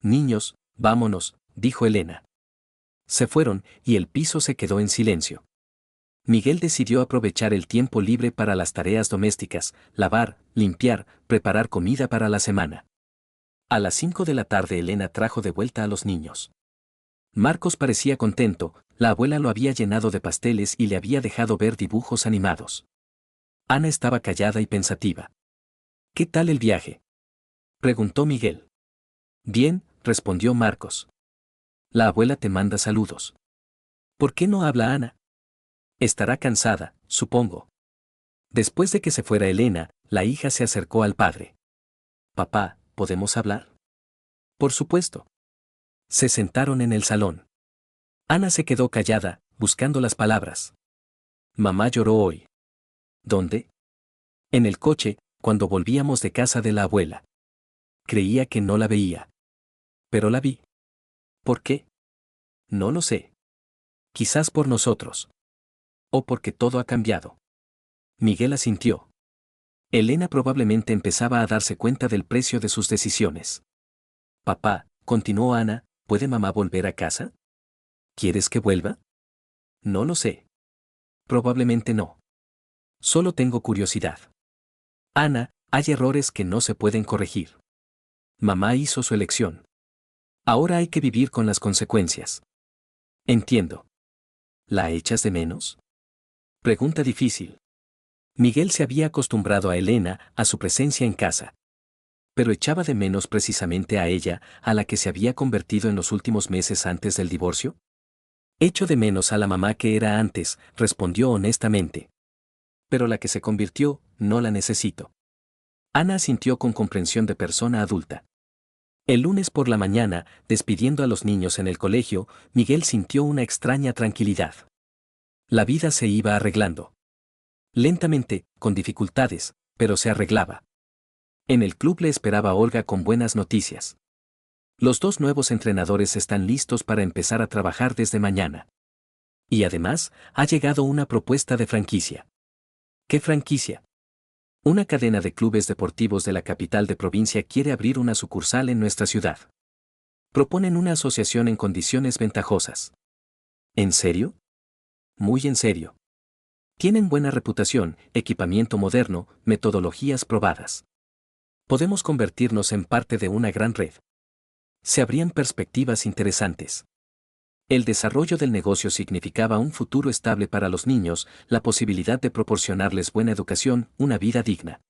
Niños, vámonos, dijo Elena. Se fueron, y el piso se quedó en silencio. Miguel decidió aprovechar el tiempo libre para las tareas domésticas, lavar, limpiar, preparar comida para la semana. A las 5 de la tarde Elena trajo de vuelta a los niños. Marcos parecía contento, la abuela lo había llenado de pasteles y le había dejado ver dibujos animados. Ana estaba callada y pensativa. ¿Qué tal el viaje? Preguntó Miguel. Bien, respondió Marcos. La abuela te manda saludos. ¿Por qué no habla Ana? Estará cansada, supongo. Después de que se fuera Elena, la hija se acercó al padre. Papá, ¿podemos hablar? Por supuesto. Se sentaron en el salón. Ana se quedó callada, buscando las palabras. Mamá lloró hoy. ¿Dónde? En el coche, cuando volvíamos de casa de la abuela. Creía que no la veía. Pero la vi. ¿Por qué? No lo sé. Quizás por nosotros. O porque todo ha cambiado. Miguel asintió. Elena probablemente empezaba a darse cuenta del precio de sus decisiones. Papá, continuó Ana, ¿puede mamá volver a casa? ¿Quieres que vuelva? No lo sé. Probablemente no. Solo tengo curiosidad. Ana, hay errores que no se pueden corregir. Mamá hizo su elección. Ahora hay que vivir con las consecuencias. Entiendo. ¿La echas de menos? Pregunta difícil. Miguel se había acostumbrado a Elena, a su presencia en casa. Pero echaba de menos precisamente a ella, a la que se había convertido en los últimos meses antes del divorcio. Echo de menos a la mamá que era antes, respondió honestamente. Pero la que se convirtió, no la necesito. Ana asintió con comprensión de persona adulta. El lunes por la mañana, despidiendo a los niños en el colegio, Miguel sintió una extraña tranquilidad. La vida se iba arreglando. Lentamente, con dificultades, pero se arreglaba. En el club le esperaba Olga con buenas noticias. Los 2 nuevos entrenadores están listos para empezar a trabajar desde mañana. Y además, ha llegado una propuesta de franquicia. ¿Qué franquicia? Una cadena de clubes deportivos de la capital de provincia quiere abrir una sucursal en nuestra ciudad. Proponen una asociación en condiciones ventajosas. ¿En serio? Muy en serio. Tienen buena reputación, equipamiento moderno, metodologías probadas. Podemos convertirnos en parte de una gran red. Se abrían perspectivas interesantes. El desarrollo del negocio significaba un futuro estable para los niños, la posibilidad de proporcionarles buena educación, una vida digna.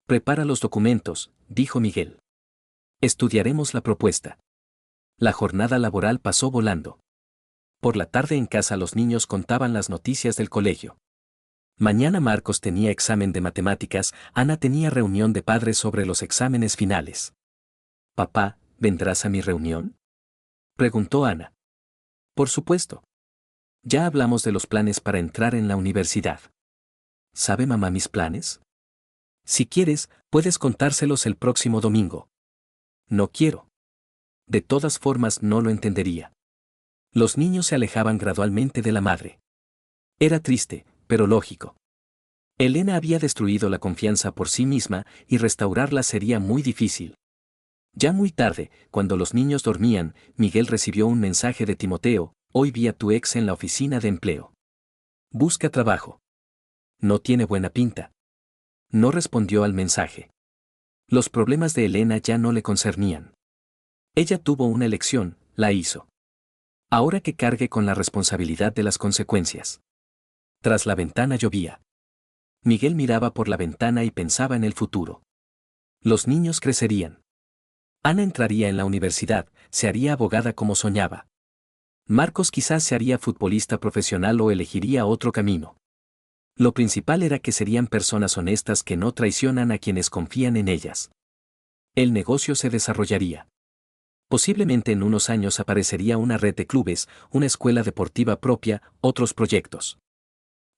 Prepara los documentos, dijo Miguel. Estudiaremos la propuesta. La jornada laboral pasó volando. Por la tarde en casa los niños contaban las noticias del colegio. Mañana Marcos tenía examen de matemáticas, Ana tenía reunión de padres sobre los exámenes finales. Papá, ¿vendrás a mi reunión? Preguntó Ana. Por supuesto. Ya hablamos de los planes para entrar en la universidad. ¿Sabe mamá mis planes? Si quieres, puedes contárselos el próximo domingo. No quiero. De todas formas no lo entendería. Los niños se alejaban gradualmente de la madre. Era triste, pero lógico. Elena había destruido la confianza por sí misma y restaurarla sería muy difícil. Ya muy tarde, cuando los niños dormían, Miguel recibió un mensaje de Timoteo: hoy vi a tu ex en la oficina de empleo. Busca trabajo. No tiene buena pinta. No respondió al mensaje. Los problemas de Elena ya no le concernían. Ella tuvo una elección, la hizo. Ahora que cargue con la responsabilidad de las consecuencias. Tras la ventana llovía. Miguel miraba por la ventana y pensaba en el futuro. Los niños crecerían. Ana entraría en la universidad, se haría abogada como soñaba. Marcos quizás se haría futbolista profesional o elegiría otro camino. Lo principal era que serían personas honestas que no traicionan a quienes confían en ellas. El negocio se desarrollaría. Posiblemente en unos años aparecería una red de clubes, una escuela deportiva propia, otros proyectos.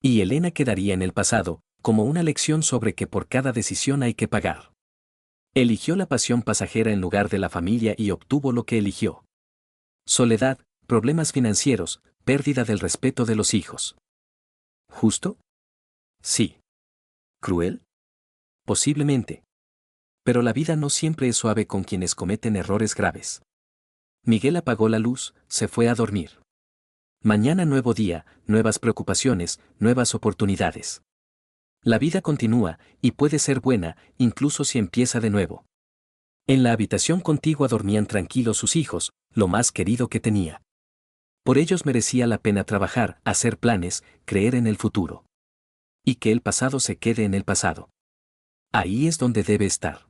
Y Elena quedaría en el pasado, como una lección sobre que por cada decisión hay que pagar. Eligió la pasión pasajera en lugar de la familia y obtuvo lo que eligió. Soledad, problemas financieros, pérdida del respeto de los hijos. ¿Justo? Sí. ¿Cruel? Posiblemente. Pero la vida no siempre es suave con quienes cometen errores graves. Miguel apagó la luz, se fue a dormir. Mañana nuevo día, nuevas preocupaciones, nuevas oportunidades. La vida continúa, y puede ser buena, incluso si empieza de nuevo. En la habitación contigua dormían tranquilos sus hijos, lo más querido que tenía. Por ellos merecía la pena trabajar, hacer planes, creer en el futuro. Y que el pasado se quede en el pasado. Ahí es donde debe estar.